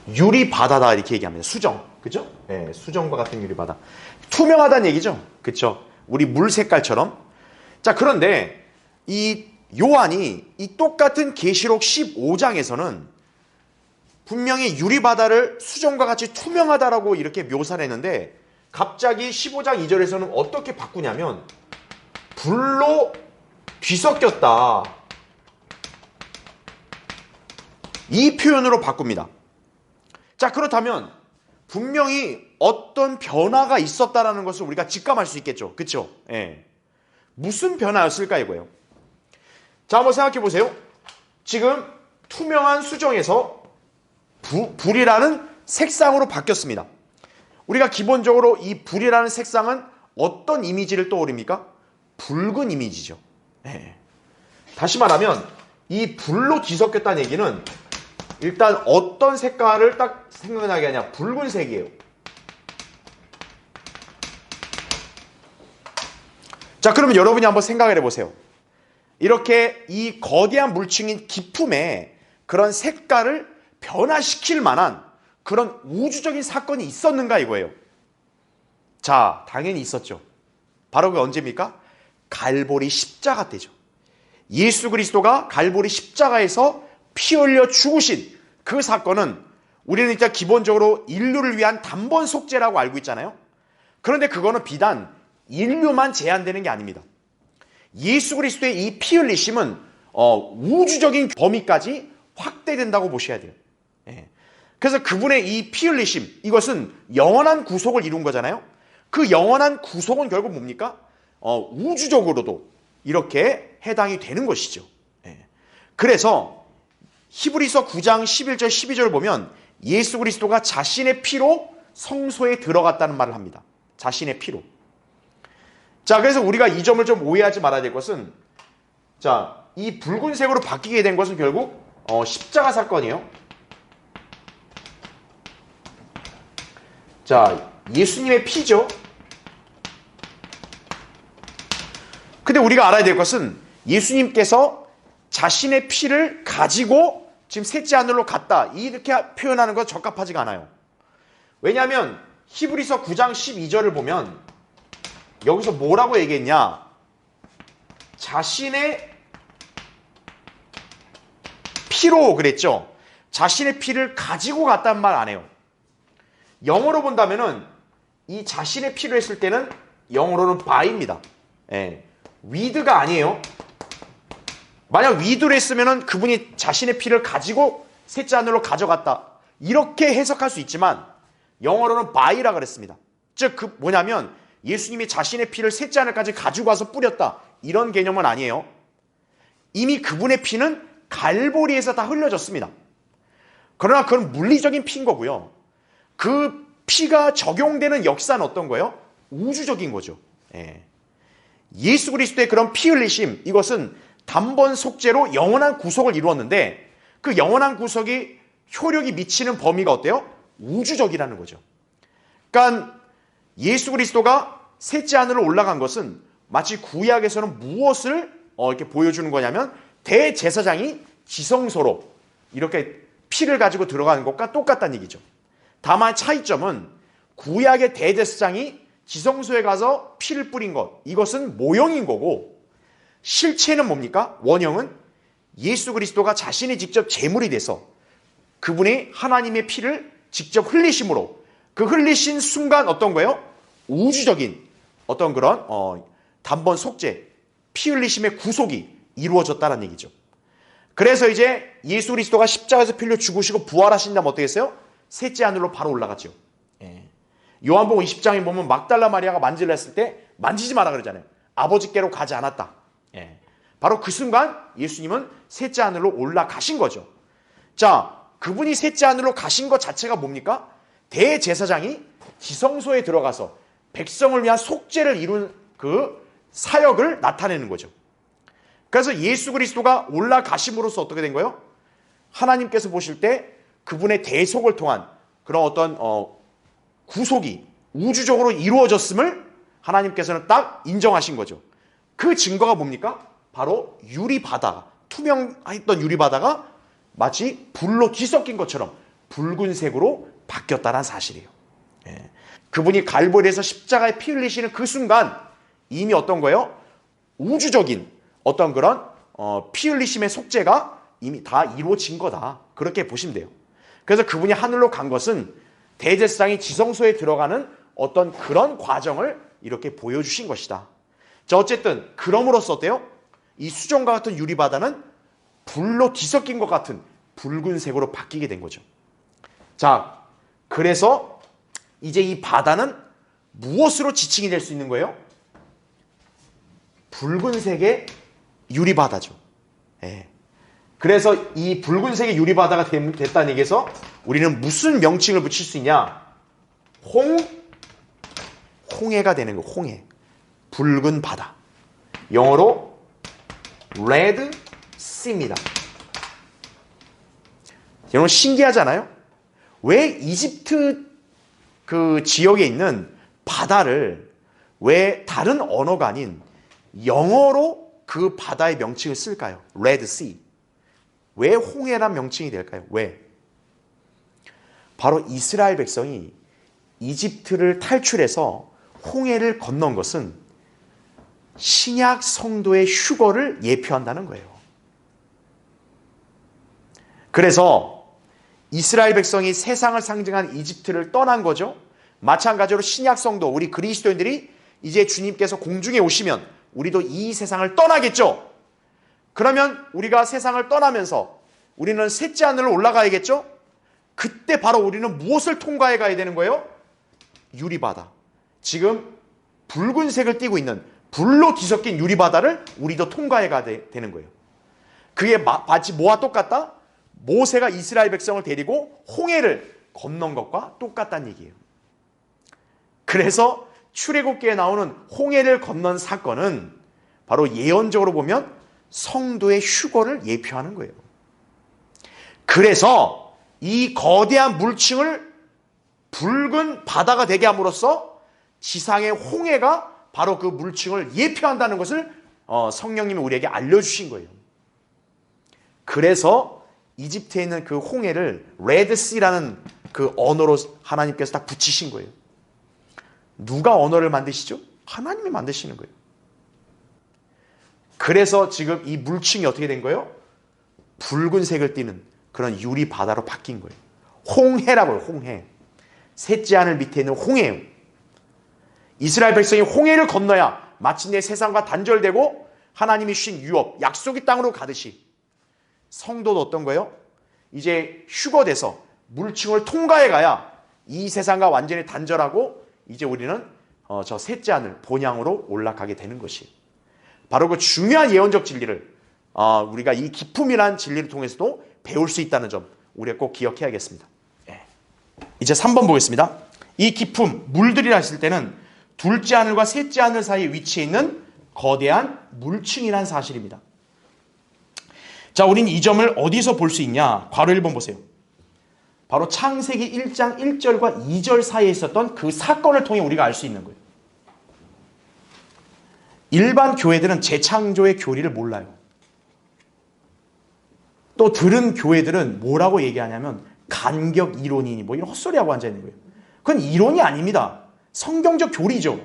유리바다다 이렇게 얘기합니다. 수정. 그죠? 네, 수정과 같은 유리바다. 투명하다는 얘기죠. 그쵸? 우리 물 색깔처럼. 자, 그런데 이 요한이 이 똑같은 계시록 15장에서는 분명히 유리바다를 수정과 같이 투명하다라고 이렇게 묘사를 했는데 갑자기 15장 2절에서는 어떻게 바꾸냐면 불로 뒤섞였다. 이 표현으로 바꿉니다. 자, 그렇다면 분명히 어떤 변화가 있었다라는 것을 우리가 직감할 수 있겠죠. 그렇죠? 예. 무슨 변화였을까 이거예요. 자, 한번 생각해 보세요. 지금 투명한 수정에서 불이라는 색상으로 바뀌었습니다. 우리가 기본적으로 이 불이라는 색상은 어떤 이미지를 떠올립니까? 붉은 이미지죠. 네. 다시 말하면 이 불로 뒤섞였다는 얘기는 일단 어떤 색깔을 딱 생각나게 하냐? 붉은색이에요. 자, 그러면 여러분이 한번 생각을 해보세요. 이렇게 이 거대한 물층인 기품에 그런 색깔을 변화시킬 만한 그런 우주적인 사건이 있었는가 이거예요. 자, 당연히 있었죠. 바로 그게 언제입니까? 갈보리 십자가 때죠. 예수 그리스도가 갈보리 십자가에서 피 흘려 죽으신 그 사건은 우리는 일단 기본적으로 인류를 위한 단번 속죄라고 알고 있잖아요. 그런데 그거는 비단 인류만 제한되는 게 아닙니다. 예수 그리스도의 이 피 흘리심은 우주적인 범위까지 확대된다고 보셔야 돼요. 그래서 그분의 이 피 흘리심, 이것은 영원한 구속을 이룬 거잖아요. 그 영원한 구속은 결국 뭡니까? 우주적으로도 이렇게 해당이 되는 것이죠. 그래서 히브리서 9장 11절 12절을 보면 예수 그리스도가 자신의 피로 성소에 들어갔다는 말을 합니다. 자신의 피로. 자, 그래서 우리가 이 점을 좀 오해하지 말아야 될 것은, 자, 이 붉은색으로 바뀌게 된 것은 결국 십자가 사건이에요. 자, 예수님의 피죠. 근데 우리가 알아야 될 것은 예수님께서 자신의 피를 가지고 지금 셋째 하늘로 갔다, 이렇게 표현하는 건 적합하지가 않아요. 왜냐하면 히브리서 9장 12절을 보면 여기서 뭐라고 얘기했냐? 자신의 피로 그랬죠. 자신의 피를 가지고 갔단 말 안 해요. 영어로 본다면은 이 자신의 피로 했을 때는 영어로는 by입니다. 예. with가 아니에요. 만약 with로 했으면은 그분이 자신의 피를 가지고 셋째 하늘로 가져갔다, 이렇게 해석할 수 있지만 영어로는 by라 그랬습니다. 즉 그 뭐냐면 예수님이 자신의 피를 셋째 하늘까지 가지고 와서 뿌렸다, 이런 개념은 아니에요. 이미 그분의 피는 갈보리에서 다 흘려졌습니다. 그러나 그건 물리적인 피인 거고요. 그 피가 적용되는 역사는 어떤 거예요? 우주적인 거죠. 예. 예수 그리스도의 그런 피 흘리심, 이것은 단번 속죄로 영원한 구속을 이루었는데 그 영원한 구속이 효력이 미치는 범위가 어때요? 우주적이라는 거죠. 그러니까 예수 그리스도가 셋째 하늘로 올라간 것은 마치 구약에서는 무엇을 이렇게 보여주는 거냐면 대제사장이 지성소로 이렇게 피를 가지고 들어가는 것과 똑같다는 얘기죠. 다만 차이점은 구약의 대제사장이 지성소에 가서 피를 뿌린 것, 이것은 모형인 거고, 실체는 뭡니까? 원형은 예수 그리스도가 자신이 직접 제물이 돼서 그분이 하나님의 피를 직접 흘리심으로 그 흘리신 순간 어떤 거예요? 우주적인 어떤 그런 단번 속죄, 피 흘리심의 구속이 이루어졌다는 얘기죠. 그래서 이제 예수 그리스도가 십자가에서 피 흘려 죽으시고 부활하신 다음 어떻게 했어요? 셋째 하늘로 바로 올라갔죠. 예. 요한복음 20장에 보면 막달라 마리아가 만지려 했을 때 만지지 마라 그러잖아요. 아버지께로 가지 않았다. 예. 바로 그 순간 예수님은 셋째 하늘로 올라가신 거죠. 자, 그분이 셋째 하늘로 가신 것 자체가 뭡니까? 대제사장이 지성소에 들어가서 백성을 위한 속죄를 이룬 그 사역을 나타내는 거죠. 그래서 예수 그리스도가 올라가심으로써 어떻게 된 거예요? 하나님께서 보실 때 그분의 대속을 통한 그런 어떤 구속이 우주적으로 이루어졌음을 하나님께서는 딱 인정하신 거죠. 그 증거가 뭡니까? 바로 유리바다, 투명했던 유리바다가 마치 불로 뒤섞인 것처럼 붉은색으로 바뀌었다는 사실이에요. 예. 그분이 갈보리에서 십자가에 피 흘리시는 그 순간 이미 어떤 거예요? 우주적인 어떤 그런 피 흘리심의 속죄가 이미 다 이루어진 거다, 그렇게 보시면 돼요. 그래서 그분이 하늘로 간 것은 대제사장이 지성소에 들어가는 어떤 그런 과정을 이렇게 보여주신 것이다. 자, 어쨌든 그럼으로써 어때요? 이 수정과 같은 유리바다는 불로 뒤섞인 것 같은 붉은색으로 바뀌게 된 거죠. 자, 그래서 이제 이 바다는 무엇으로 지칭이 될 수 있는 거예요? 붉은색의 유리바다죠. 예. 그래서 이 붉은색의 유리바다가 됐다는 얘기에서 우리는 무슨 명칭을 붙일 수 있냐? 홍해가 되는 거예요. 홍해. 붉은 바다. 영어로 Red Sea입니다. 여러분 신기하잖아요? 왜 이집트 그 지역에 있는 바다를 왜 다른 언어가 아닌 영어로 그 바다의 명칭을 쓸까요? Red Sea. 왜 홍해란 명칭이 될까요? 왜? 바로 이스라엘 백성이 이집트를 탈출해서 홍해를 건넌 것은 신약 성도의 휴거를 예표한다는 거예요. 그래서 이스라엘 백성이 세상을 상징한 이집트를 떠난 거죠. 마찬가지로 신약 성도, 우리 그리스도인들이 이제 주님께서 공중에 오시면 우리도 이 세상을 떠나겠죠. 그러면 우리가 세상을 떠나면서 우리는 셋째 하늘로 올라가야겠죠. 그때 바로 우리는 무엇을 통과해 가야 되는 거예요? 유리바다. 지금 붉은색을 띠고 있는 불로 뒤섞인 유리바다를 우리도 통과해 가야 되는 거예요. 그게 마치 뭐와 똑같다? 모세가 이스라엘 백성을 데리고 홍해를 건넌 것과 똑같다는 얘기예요. 그래서 출애굽기에 나오는 홍해를 건넌 사건은 바로 예언적으로 보면 성도의 휴거를 예표하는 거예요. 그래서 이 거대한 물층을 붉은 바다가 되게 함으로써 지상의 홍해가 바로 그 물층을 예표한다는 것을 성령님이 우리에게 알려주신 거예요. 그래서 이집트에 있는 그 홍해를 레드시라는 그 언어로 하나님께서 딱 붙이신 거예요. 누가 언어를 만드시죠? 하나님이 만드시는 거예요. 그래서 지금 이 물층이 어떻게 된 거예요? 붉은색을 띠는 그런 유리 바다로 바뀐 거예요. 홍해라고요. 홍해. 셋째 하늘 밑에 있는 홍해예요. 이스라엘 백성이 홍해를 건너야 마침내 세상과 단절되고 하나님이 주신 유업, 약속의 땅으로 가듯이 성도도 어떤 거예요? 이제 휴거돼서 물층을 통과해 가야 이 세상과 완전히 단절하고 이제 우리는 저 셋째 하늘 본향으로 올라가게 되는 것이 바로 그 중요한 예언적 진리를 우리가 이 기품이라는 진리를 통해서도 배울 수 있다는 점 우리가 꼭 기억해야겠습니다. 이제 3번 보겠습니다. 이 기품, 물들이라 했을 때는 둘째 하늘과 셋째 하늘 사이에 위치해 있는 거대한 물층이라는 사실입니다. 자, 우리는 이 점을 어디서 볼 수 있냐? 괄호 1번 보세요. 바로 창세기 1장 1절과 2절 사이에 있었던 그 사건을 통해 우리가 알 수 있는 거예요. 일반 교회들은 재창조의 교리를 몰라요. 또 들은 교회들은 뭐라고 얘기하냐면 간격 이론이니 뭐 이런 헛소리하고 앉아있는 거예요. 그건 이론이 아닙니다. 성경적 교리죠.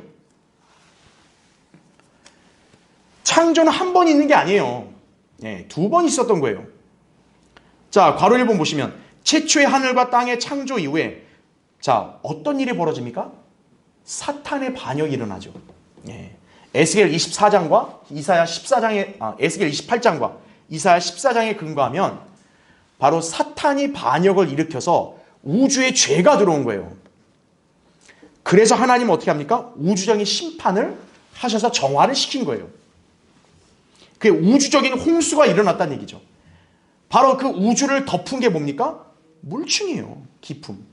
창조는 한 번 있는 게 아니에요. 네, 2번 있었던 거예요. 자, 괄호 1번 보시면 최초의 하늘과 땅의 창조 이후에 자, 어떤 일이 벌어집니까? 사탄의 반역이 일어나죠. 네. 에스겔 24장과 이사야 14장에 에스겔 28장과 이사야 14장에 근거하면 바로 사탄이 반역을 일으켜서 우주에 죄가 들어온 거예요. 그래서 하나님은 어떻게 합니까? 우주적인 심판을 하셔서 정화를 시킨 거예요. 그게 우주적인 홍수가 일어났다는 얘기죠. 바로 그 우주를 덮은 게 뭡니까? 물층이에요. 기품.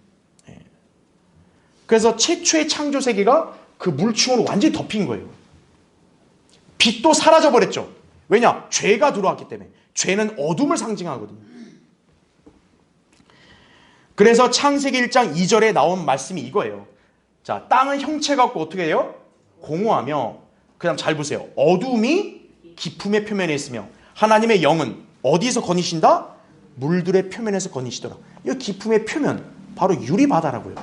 그래서 최초의 창조 세계가 그 물층으로 완전히 덮인 거예요. 빛도 사라져버렸죠. 왜냐? 죄가 들어왔기 때문에. 죄는 어둠을 상징하거든요. 그래서 창세기 1장 2절에 나온 말씀이 이거예요. 자, 땅은 형체가 없고 어떻게 해요? 공허하며, 그 다음 잘 보세요. 어둠이 기품의 표면에 있으며 하나님의 영은 어디서 거니신다? 물들의 표면에서 거니시더라. 이 기품의 표면, 바로 유리바다라고요.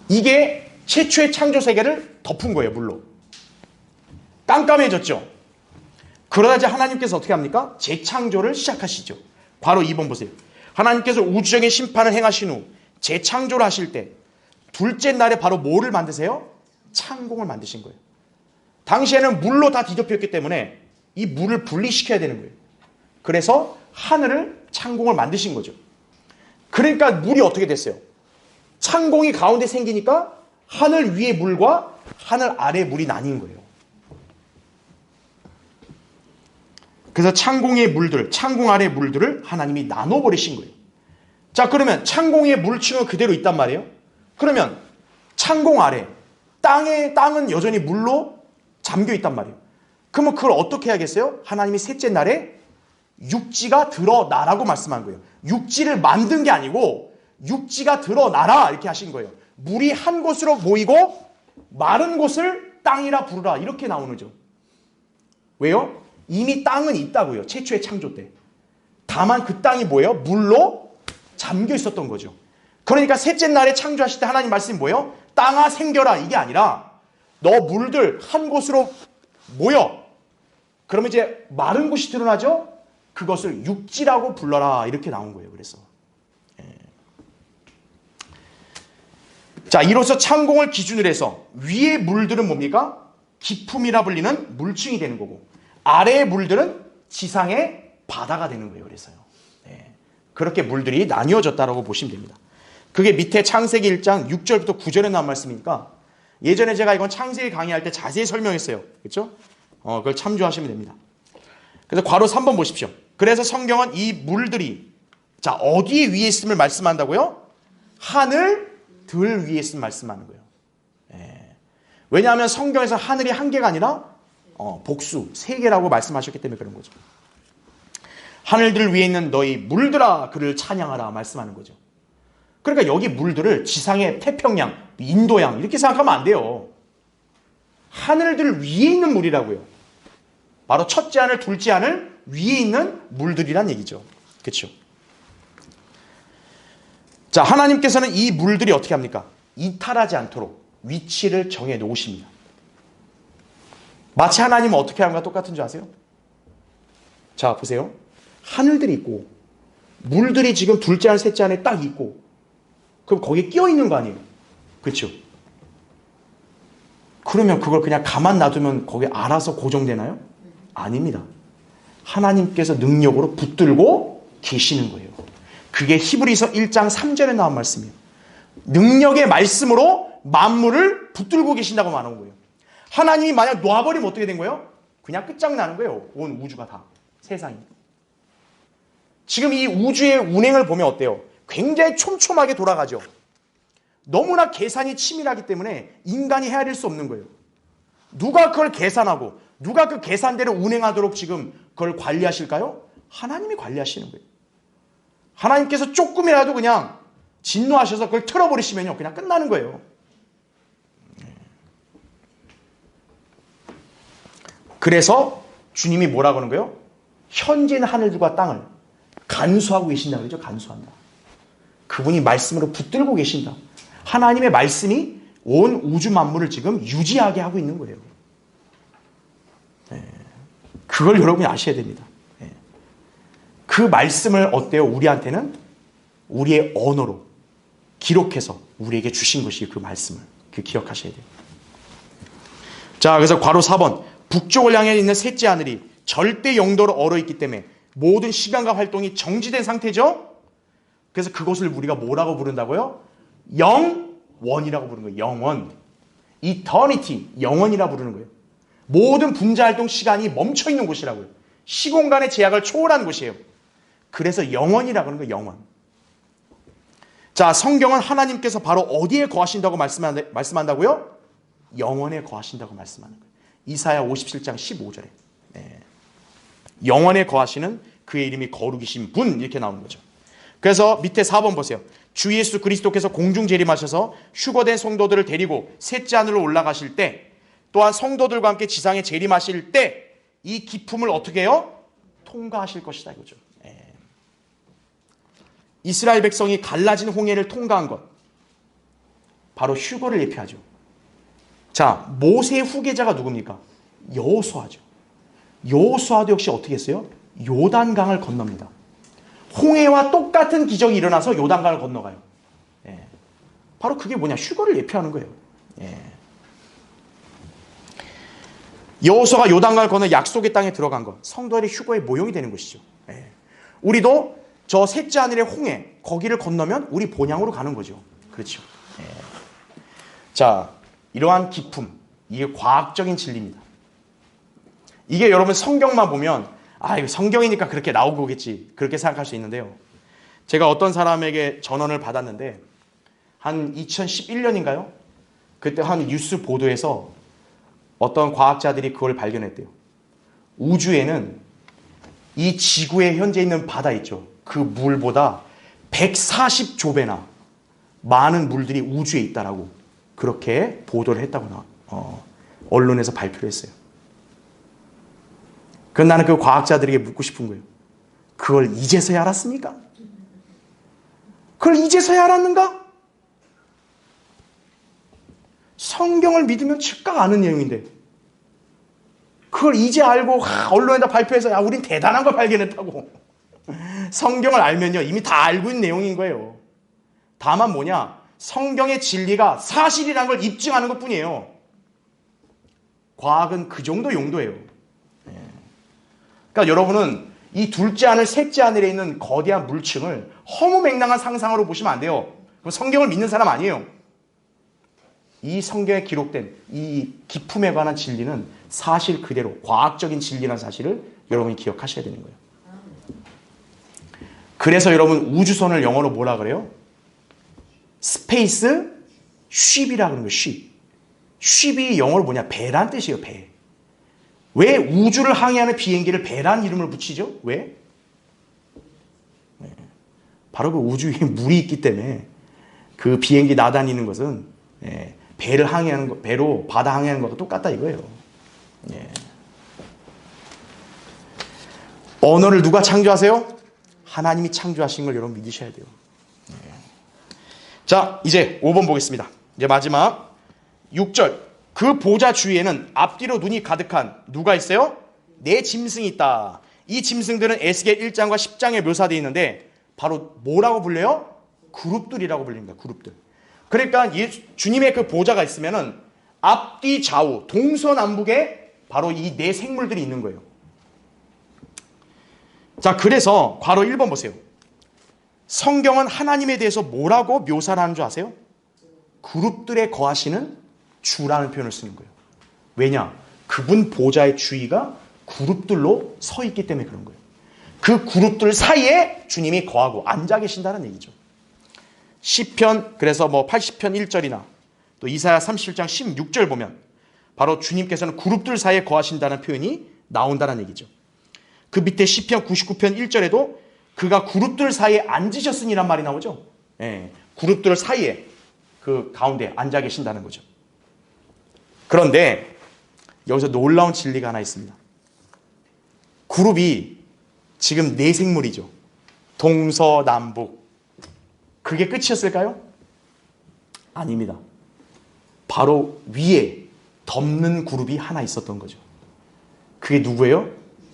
이게 최초의 창조 세계를 덮은 거예요. 물로. 깜깜해졌죠. 그러다 이제 하나님께서 어떻게 합니까? 재창조를 시작하시죠. 바로 2번 보세요. 하나님께서 우주적인 심판을 행하신 후 재창조를 하실 때 둘째 날에 바로 뭐를 만드세요? 창공을 만드신 거예요. 당시에는 물로 다 뒤덮였기 때문에 이 물을 분리시켜야 되는 거예요. 그래서 하늘을 창공을 만드신 거죠. 그러니까 물이 어떻게 됐어요? 창공이 가운데 생기니까 하늘 위의 물과 하늘 아래의 물이 나뉜 거예요. 그래서 창공의 물들, 창공 아래의 물들을 하나님이 나눠버리신 거예요. 자, 그러면 창공의 물층은 그대로 있단 말이에요. 그러면 창공 아래, 땅은 여전히 물로 잠겨 있단 말이에요. 그러면 그걸 어떻게 해야겠어요? 하나님이 셋째 날에 육지가 드러나라고 말씀한 거예요. 육지를 만든 게 아니고 육지가 드러나라 이렇게 하신 거예요. 물이 한 곳으로 모이고 마른 곳을 땅이라 부르라 이렇게 나오는 거죠. 왜요? 이미 땅은 있다고요. 최초의 창조 때. 다만 그 땅이 뭐예요? 물로 잠겨 있었던 거죠. 그러니까 셋째 날에 창조하실 때 하나님 말씀이 뭐예요? 땅아 생겨라 이게 아니라 너 물들 한 곳으로 모여. 그러면 이제 마른 곳이 드러나죠? 그것을 육지라고 불러라 이렇게 나온 거예요. 그래서 자, 이로써 창공을 기준으로 해서 위의 물들은 뭡니까? 기품이라 불리는 물층이 되는 거고 아래의 물들은 지상의 바다가 되는 거예요. 그래서요. 그렇게 물들이 나뉘어졌다라고 보시면 됩니다. 그게 밑에 창세기 1장 6절부터 9절에 나온 말씀이니까 예전에 제가 이건 창세기 강의할 때 자세히 설명했어요. 그렇죠? 그걸 참조하시면 됩니다. 그래서 괄호 3번 보십시오. 그래서 성경은 이 물들이 자 어디에 위에 있음을 말씀한다고요? 하늘 들 위에 있음을 말씀하는 거예요. 왜냐하면 성경에서 하늘이 한 개가 아니라 복수, 세 개라고 말씀하셨기 때문에 그런 거죠. 하늘들 위에 있는 너희 물들아 그를 찬양하라 말씀하는 거죠. 그러니까 여기 물들을 지상의 태평양, 인도양 이렇게 생각하면 안 돼요. 하늘들 위에 있는 물이라고요. 바로 첫째 하늘, 둘째 하늘 위에 있는 물들이란 얘기죠. 그렇죠? 자, 하나님께서는 이 물들이 어떻게 합니까? 이탈하지 않도록 위치를 정해 놓으십니다. 마치 하나님은 어떻게 하는가 똑같은 줄 아세요? 자, 보세요. 하늘들이 있고 물들이 지금 둘째 하늘, 셋째 하늘에 딱 있고 그럼 거기에 끼어 있는 거 아니에요? 그렇죠? 그러면 그걸 그냥 가만 놔두면 거기에 알아서 고정되나요? 아닙니다. 하나님께서 능력으로 붙들고 계시는 거예요. 그게 히브리서 1장 3절에 나온 말씀이에요. 능력의 말씀으로 만물을 붙들고 계신다고 말하는 거예요. 하나님이 만약 놔버리면 어떻게 된 거예요? 그냥 끝장나는 거예요. 온 우주가 다. 세상이. 지금 이 우주의 운행을 보면 어때요? 굉장히 촘촘하게 돌아가죠. 너무나 계산이 치밀하기 때문에 인간이 헤아릴 수 없는 거예요. 누가 그걸 계산하고 누가 그 계산대로 운행하도록 지금 그걸 관리하실까요? 하나님이 관리하시는 거예요. 하나님께서 조금이라도 그냥 진노하셔서 그걸 틀어버리시면요 그냥 끝나는 거예요. 그래서 주님이 뭐라고 하는 거예요? 현재 있는 하늘들과 땅을 간수하고 계신다 그러죠. 간수한다. 그분이 말씀으로 붙들고 계신다. 하나님의 말씀이 온 우주 만물을 지금 유지하게 하고 있는 거예요. 그걸 여러분이 아셔야 됩니다. 그 말씀을 어때요? 우리한테는 우리의 언어로 기록해서 우리에게 주신 것이 그 말씀을 기억하셔야 돼요. 자, 그래서 괄호 4번 북쪽을 향해 있는 셋째 하늘이 절대 영도로 얼어있기 때문에 모든 시간과 활동이 정지된 상태죠. 그래서 그것을 우리가 뭐라고 부른다고요? 영원이라고 부르는 거예요. 영원. eternity. 영원이라고 부르는 거예요. 모든 분자활동 시간이 멈춰있는 곳이라고요. 시공간의 제약을 초월한 곳이에요. 그래서 영원이라고 하는 거예요. 영원. 자, 성경은 하나님께서 바로 어디에 거하신다고 말씀한다고요? 영원에 거하신다고 말씀하는 거예요. 이사야 57장 15절에. 영원에 거하시는 그의 이름이 거룩이신 분 이렇게 나오는 거죠. 그래서 밑에 4번 보세요. 주 예수 그리스도께서 공중 재림하셔서 휴거된 성도들을 데리고 셋째 하늘로 올라가실 때 또한 성도들과 함께 지상에 재림하실 때 이 기품을 어떻게 해요? 통과하실 것이다 이거죠. 이스라엘 백성이 갈라진 홍해를 통과한 것 바로 휴거를 예표하죠. 자, 모세의 후계자가 누굽니까? 여호수아죠. 여호수아도 역시 어떻게 했어요? 요단강을 건넙니다. 홍해와 똑같은 기적이 일어나서 요단강을 건너가요. 바로 그게 뭐냐? 휴거를 예표하는 거예요. 여호수아가 요단강을 건너 약속의 땅에 들어간 것, 성도들의 휴거의 모형이 되는 것이죠. 우리도 저 셋째 하늘의 홍해 거기를 건너면 우리 본향으로 가는 거죠. 그렇죠. 자, 이러한 기품, 이게 과학적인 진리입니다. 이게 여러분 성경만 보면 이거 성경이니까 그렇게 나오고 오겠지 그렇게 생각할 수 있는데요. 제가 어떤 사람에게 전원을 받았는데 한 2011년인가요? 그때 한 뉴스 보도에서 어떤 과학자들이 그걸 발견했대요. 우주에는 이 지구에 현재 있는 바다 있죠. 그 물보다 140조배나 많은 물들이 우주에 있다라고 그렇게 보도를 했다고 언론에서 발표를 했어요. 그럼 나는 그 과학자들에게 묻고 싶은 거예요. 그걸 이제서야 알았습니까? 그걸 이제서야 알았는가? 성경을 믿으면 즉각 아는 내용인데 그걸 이제 알고 언론에다 발표해서 우린 대단한 걸 발견했다고. 성경을 알면요 이미 다 알고 있는 내용인 거예요. 다만 뭐냐? 성경의 진리가 사실이라는 걸 입증하는 것뿐이에요. 과학은 그 정도 용도예요. 그러니까 여러분은 이 둘째 하늘, 셋째 하늘에 있는 거대한 물층을 허무맹랑한 상상으로 보시면 안 돼요. 그럼 성경을 믿는 사람 아니에요. 이 성경에 기록된 이 기품에 관한 진리는 사실 그대로 과학적인 진리라는 사실을 여러분이 기억하셔야 되는 거예요. 그래서 여러분 우주선을 영어로 뭐라 그래요? 스페이스 쉽이라 그러는 거예요. 쉽. 쉽이 영어로 뭐냐? 배란 뜻이에요. 배. 왜 우주를 항해하는 비행기를 배란 이름을 붙이죠? 왜? 네. 바로 그 우주 위에 물이 있기 때문에 그 비행기 나다니는 것은 배를 항해하는 거, 배로 바다 항해하는 것과 똑같다 이거예요. 언어를 누가 창조하세요? 하나님이 창조하신 걸 여러분 믿으셔야 돼요. 자, 이제 5번 보겠습니다. 이제 마지막 6절. 그 보좌 주위에는 앞뒤로 눈이 가득한 누가 있어요? 네 짐승이 있다. 이 짐승들은 에스겔 1장과 10장에 묘사되어 있는데 바로 뭐라고 불려요? 그룹들이라고 불립니다. 그룹들. 그러니까 주님의 그 보좌가 있으면은 앞뒤 좌우 동서남북에 바로 이 네 생물들이 있는 거예요. 자, 그래서 괄호 1번 보세요. 성경은 하나님에 대해서 뭐라고 묘사를 하는 줄 아세요? 그룹들에 거하시는 주라는 표현을 쓰는 거예요. 왜냐? 그분 보좌의 주위가 그룹들로 서 있기 때문에 그런 거예요. 그 그룹들 사이에 주님이 거하고 앉아 계신다는 얘기죠. 시편, 그래서 80편 1절이나 또 이사야 37장 16절 보면 바로 주님께서는 그룹들 사이에 거하신다는 표현이 나온다는 얘기죠. 그 밑에 시편 99편 1절에도 그가 그룹들 사이에 앉으셨으니란 말이 나오죠. 그룹들 사이에 그 가운데 앉아 계신다는 거죠. 그런데 여기서 놀라운 진리가 하나 있습니다. 그룹이 지금 네 생물이죠. 동서남북. 그게 끝이었을까요? 아닙니다. 바로 위에 덮는 그룹이 하나 있었던 거죠. 그게 누구예요?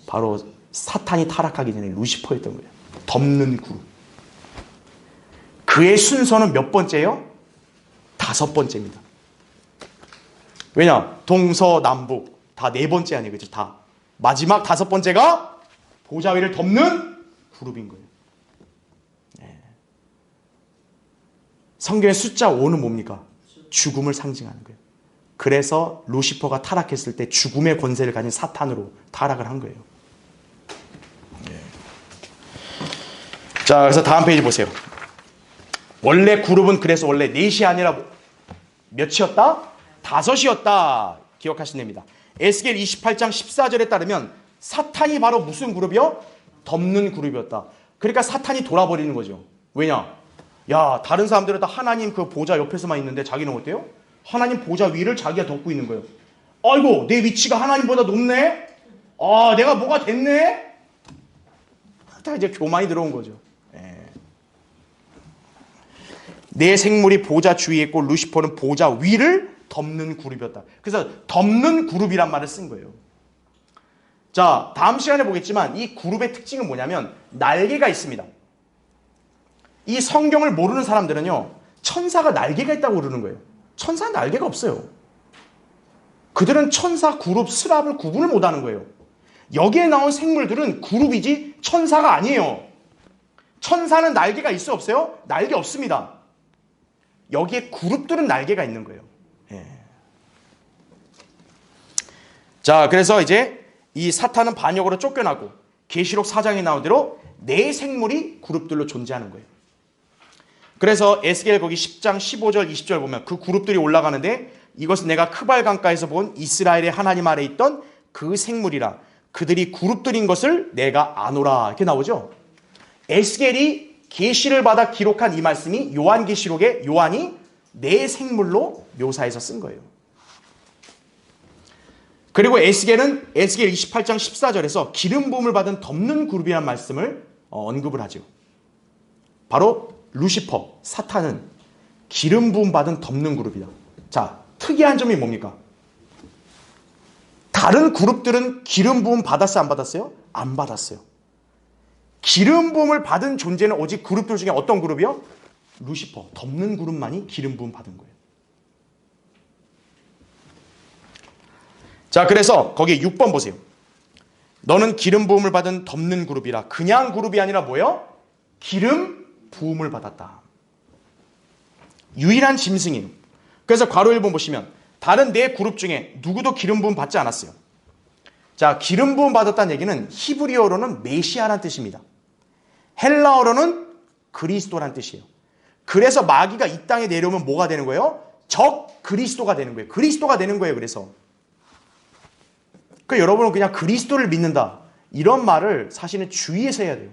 바로 사탄이 타락하기 전에 루시퍼였던 거예요. 덮는 그룹. 그의 순서는 몇 번째예요? 5번째입니다. 왜냐? 동서남북 다 4번째 아니에요. 그죠? 다. 마지막 5번째가 보좌 위를 덮는 그룹인 거예요. 성경의 숫자 5는 뭡니까? 죽음을 상징하는 거예요. 그래서 루시퍼가 타락했을 때 죽음의 권세를 가진 사탄으로 타락을 한 거예요. 자, 그래서 다음 페이지 보세요. 원래 그룹은 그래서 원래 4이 아니라 몇이었다? 5이었다. 기억하시면 됩니다. 에스겔 28장 14절에 따르면 사탄이 바로 무슨 그룹이요? 덮는 그룹이었다. 그러니까 사탄이 돌아버리는 거죠. 왜냐? 야, 다른 사람들은 다 하나님 그 보좌 옆에서만 있는데 자기는 어때요? 하나님 보좌 위를 자기가 덮고 있는 거예요. 아이고, 내 위치가 하나님보다 높네? 아, 내가 뭐가 됐네? 다 이제 교만이 들어온 거죠. 네 생물이 보좌 주위에 있고 루시퍼는 보좌 위를 덮는 그룹이었다. 그래서 덮는 그룹이란 말을 쓴 거예요. 자, 다음 시간에 보겠지만 이 그룹의 특징은 뭐냐면 날개가 있습니다. 이 성경을 모르는 사람들은요, 천사가 날개가 있다고 그러는 거예요. 천사는 날개가 없어요. 그들은 천사, 그룹, 스랍을 구분을 못하는 거예요. 여기에 나온 생물들은 그룹이지 천사가 아니에요. 천사는 날개가 있어요, 없어요? 날개 없습니다. 여기에 그룹들은 날개가 있는 거예요. 자, 그래서 이제 이 사탄은 반역으로 쫓겨나고 계시록 4장에 나온 대로 네 생물이 그룹들로 존재하는 거예요. 그래서 에스겔 거기 10장 15절 20절 보면 그 그룹들이 올라가는데 이것은 내가 크발 강가에서 본 이스라엘의 하나님 아래 있던 그 생물이라 그들이 그룹들인 것을 내가 아노라 이렇게 나오죠. 에스겔이 계시를 받아 기록한 이 말씀이 요한계시록에 요한이 네 생물로 묘사해서 쓴 거예요. 그리고 에스겔은 에스겔 28장 14절에서 기름 부음을 받은 덮는 그룹이라는 말씀을 언급을 하죠. 바로 루시퍼, 사탄은 기름 부음 받은 덮는 그룹이다. 자, 특이한 점이 뭡니까? 다른 그룹들은 기름 부음 받았어요, 안 받았어요? 안 받았어요. 기름 부음을 받은 존재는 오직 그룹들 중에 어떤 그룹이요? 루시퍼, 덮는 그룹만이 기름 부음 받은 거예요. 자, 그래서 거기에 6번 보세요. 너는 기름 부음을 받은 덮는 그룹이라. 그냥 그룹이 아니라 뭐예요? 기름 부음을 받았다. 유일한 짐승이에요. 그래서 괄호 1번 보시면 다른 네 그룹 중에 누구도 기름 부음 받지 않았어요. 자, 기름 부음 받았다는 얘기는 히브리어로는 메시아란 뜻입니다. 헬라어로는 그리스도란 뜻이에요. 그래서 마귀가 이 땅에 내려오면 뭐가 되는 거예요? 적 그리스도가 되는 거예요. 그리스도가 되는 거예요. 그래서 그러니까 여러분은 그냥 그리스도를 믿는다, 이런 말을 사실은 주의해서 해야 돼요.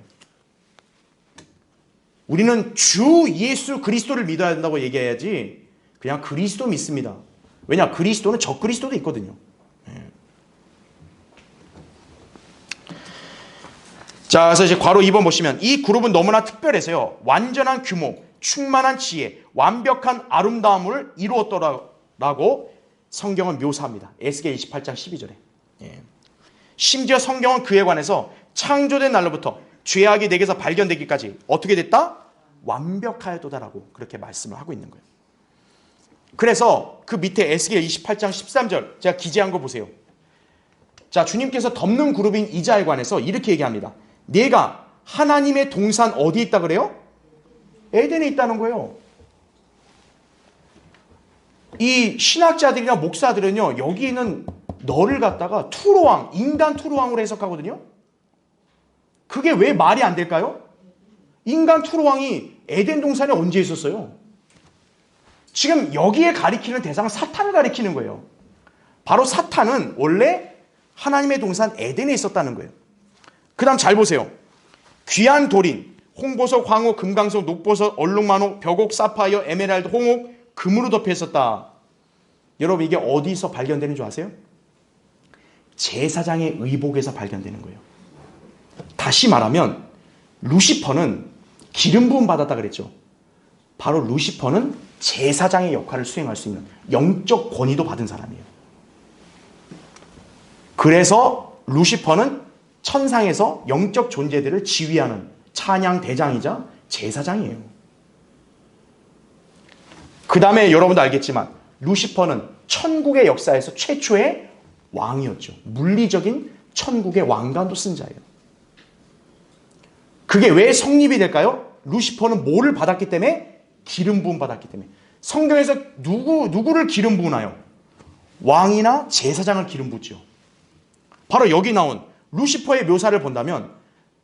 우리는 주 예수 그리스도를 믿어야 된다고 얘기해야지 그냥 그리스도 믿습니다. 왜냐? 그리스도는 적 그리스도도 있거든요. 자, 그래서 이제 괄호 2번 보시면 이 그룹은 너무나 특별해서요, 완전한 규모, 충만한 지혜, 완벽한 아름다움을 이루었더라고 성경은 묘사합니다. 에스겔 28장 12절에. 심지어 성경은 그에 관해서 창조된 날로부터 죄악이 내게서 발견되기까지 어떻게 됐다? 완벽하였도다라고 그렇게 말씀을 하고 있는 거예요. 그래서 그 밑에 에스겔 28장 13절 제가 기재한 거 보세요. 자, 주님께서 덮는 그룹인 이자에 관해서 이렇게 얘기합니다. 내가 하나님의 동산 어디에 있다 그래요? 에덴에 있다는 거예요. 이 신학자들이나 목사들은요, 여기 있는 너를 갖다가 투로왕, 인간 투로왕으로 해석하거든요. 그게 왜 말이 안 될까요? 인간 투로왕이 에덴 동산에 언제 있었어요? 지금 여기에 가리키는 대상은 사탄을 가리키는 거예요. 바로 사탄은 원래 하나님의 동산 에덴에 있었다는 거예요. 그 다음 잘 보세요. 귀한 돌인, 홍보석, 황호, 금강석, 녹보석, 얼룩만호, 벽옥, 사파이어, 에메랄드, 홍옥, 금으로 덮여 있었다. 여러분, 이게 어디서 발견되는 줄 아세요? 제사장의 의복에서 발견되는 거예요. 다시 말하면 루시퍼는 기름 부음 받았다 그랬죠. 바로 루시퍼는 제사장의 역할을 수행할 수 있는 영적 권위도 받은 사람이에요. 그래서 루시퍼는 천상에서 영적 존재들을 지휘하는 찬양 대장이자 제사장이에요. 그 다음에 여러분도 알겠지만 루시퍼는 천국의 역사에서 최초의 왕이었죠. 물리적인 천국의 왕관도 쓴 자예요. 그게 왜 성립이 될까요? 루시퍼는 뭐를 받았기 때문에? 기름 부음 받았기 때문에. 성경에서 누구를 기름 부으나요? 왕이나 제사장을 기름 붓죠. 바로 여기 나온 루시퍼의 묘사를 본다면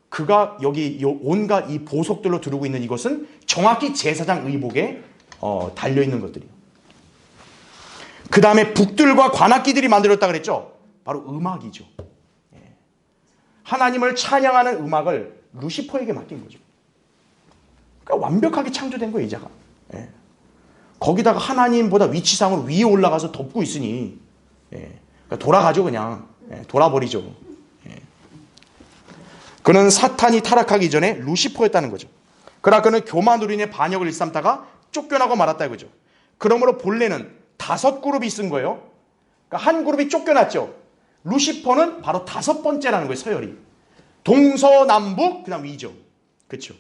그가 여기 온갖 이 보석들로 두르고 있는 이것은 정확히 제사장 의복에 달려있는 것들이에요. 그 다음에 북들과 관악기들이 만들었다 그랬죠. 바로 음악이죠. 하나님을 찬양하는 음악을 루시퍼에게 맡긴 거죠. 그러니까 완벽하게 창조된 거예요, 이자가. 거기다가 하나님보다 위치상으로 위에 올라가서 덮고 있으니 그러니까 돌아가죠. 그냥 돌아버리죠. 그는 사탄이 타락하기 전에 루시퍼였다는 거죠. 그러나 그는 교만으로 인해 반역을 일삼다가 쫓겨나고 말았다 이거죠. 그러므로 본래는 5그룹이 쓴 거예요. 그러니까 한 그룹이 쫓겨났죠. 루시퍼는 바로 5번째라는 거예요. 서열이 동서남북 그다음 위죠. 그렇죠.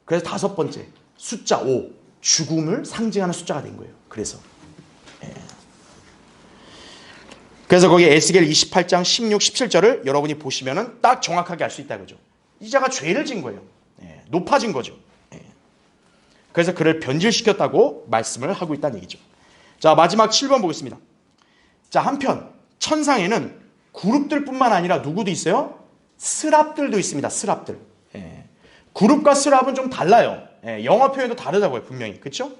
그래서 5번째 숫자 5, 죽음을 상징하는 숫자가 된 거예요. 그래서 거기 에스겔 28장 16, 17절을 여러분이 보시면은 딱 정확하게 알 수 있다 그죠. 이자가 죄를 진 거예요. 높아진 거죠. 그래서 그를 변질시켰다고 말씀을 하고 있다는 얘기죠. 자, 마지막 7번 보겠습니다. 자, 한편 천상에는 그룹들뿐만 아니라 누구도 있어요? 스랍들도 있습니다. 스랍들. 그룹과 스랍은 좀 달라요. 영어 표현도 다르다고요. 분명히. 그렇죠?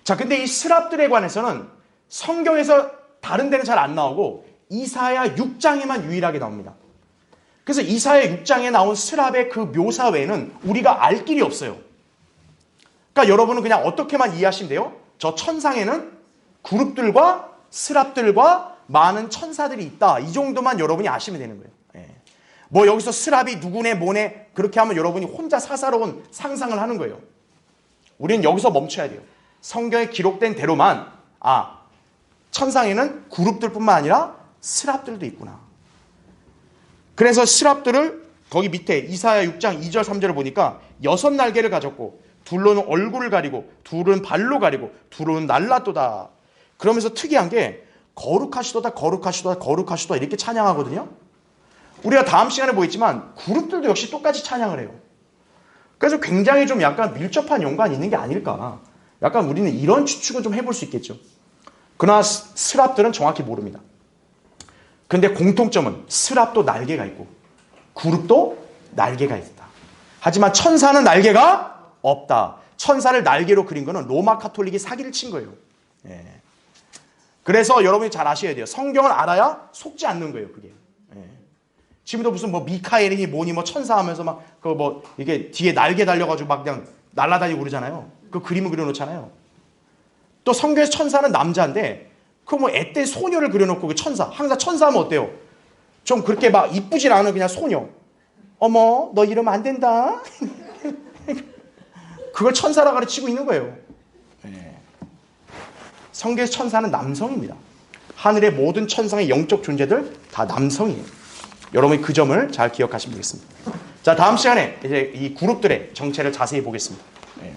자, 근데 이 스랍들에 관해서는 성경에서 다른 데는 잘 안 나오고 이사야 6장에만 유일하게 나옵니다. 그래서 이사야 6장에 나온 스랍의 그 묘사 외에는 우리가 알 길이 없어요. 그러니까 여러분은 그냥 어떻게만 이해하시면 돼요? 저 천상에는 그룹들과 스랍들과 많은 천사들이 있다. 이 정도만 여러분이 아시면 되는 거예요. 뭐 여기서 스랍이 누구네 뭐네 그렇게 하면 여러분이 혼자 사사로운 상상을 하는 거예요. 우리는 여기서 멈춰야 돼요. 성경에 기록된 대로만 천상에는 그룹들뿐만 아니라 스랍들도 있구나. 그래서 스랍들을 거기 밑에 이사야 6장 2절 3절을 보니까 6날개를 가졌고 둘로는 얼굴을 가리고 둘은 발로 가리고 둘은 날랐도다. 그러면서 특이한 게 거룩하시도다 거룩하시도다 거룩하시도다 이렇게 찬양하거든요. 우리가 다음 시간에 보겠지만 그룹들도 역시 똑같이 찬양을 해요. 그래서 굉장히 좀 약간 밀접한 연관이 있는 게 아닐까. 약간 우리는 이런 추측은 좀 해볼 수 있겠죠. 그러나 스랍들은 정확히 모릅니다. 근데 공통점은 스랍도 날개가 있고 구룹도 날개가 있다. 하지만 천사는 날개가 없다. 천사를 날개로 그린 거는 로마 카톨릭이 사기를 친 거예요. 예. 그래서 여러분이 잘 아셔야 돼요. 성경을 알아야 속지 않는 거예요, 그게. 예. 지금도 무슨 뭐 미카엘이니 뭐니 뭐 천사 하면서 막 그 뭐 이게 뒤에 날개 달려가지고 막 그냥 날아다니고 그러잖아요. 그 그림을 그려놓잖아요. 또 성경에서 천사는 남자인데 그 뭐 애때 소녀를 그려놓고 그 천사. 항상 천사하면 어때요? 좀 그렇게 막 이쁘진 않은 그냥 소녀. 어머, 너 이러면 안 된다. 그걸 천사라 가르치고 있는 거예요. 네. 성경의 천사는 남성입니다. 하늘의 모든 천상의 영적 존재들 다 남성이에요. 여러분이 그 점을 잘 기억하시면 되겠습니다. 자, 다음 시간에 이제 이 그룹들의 정체를 자세히 보겠습니다.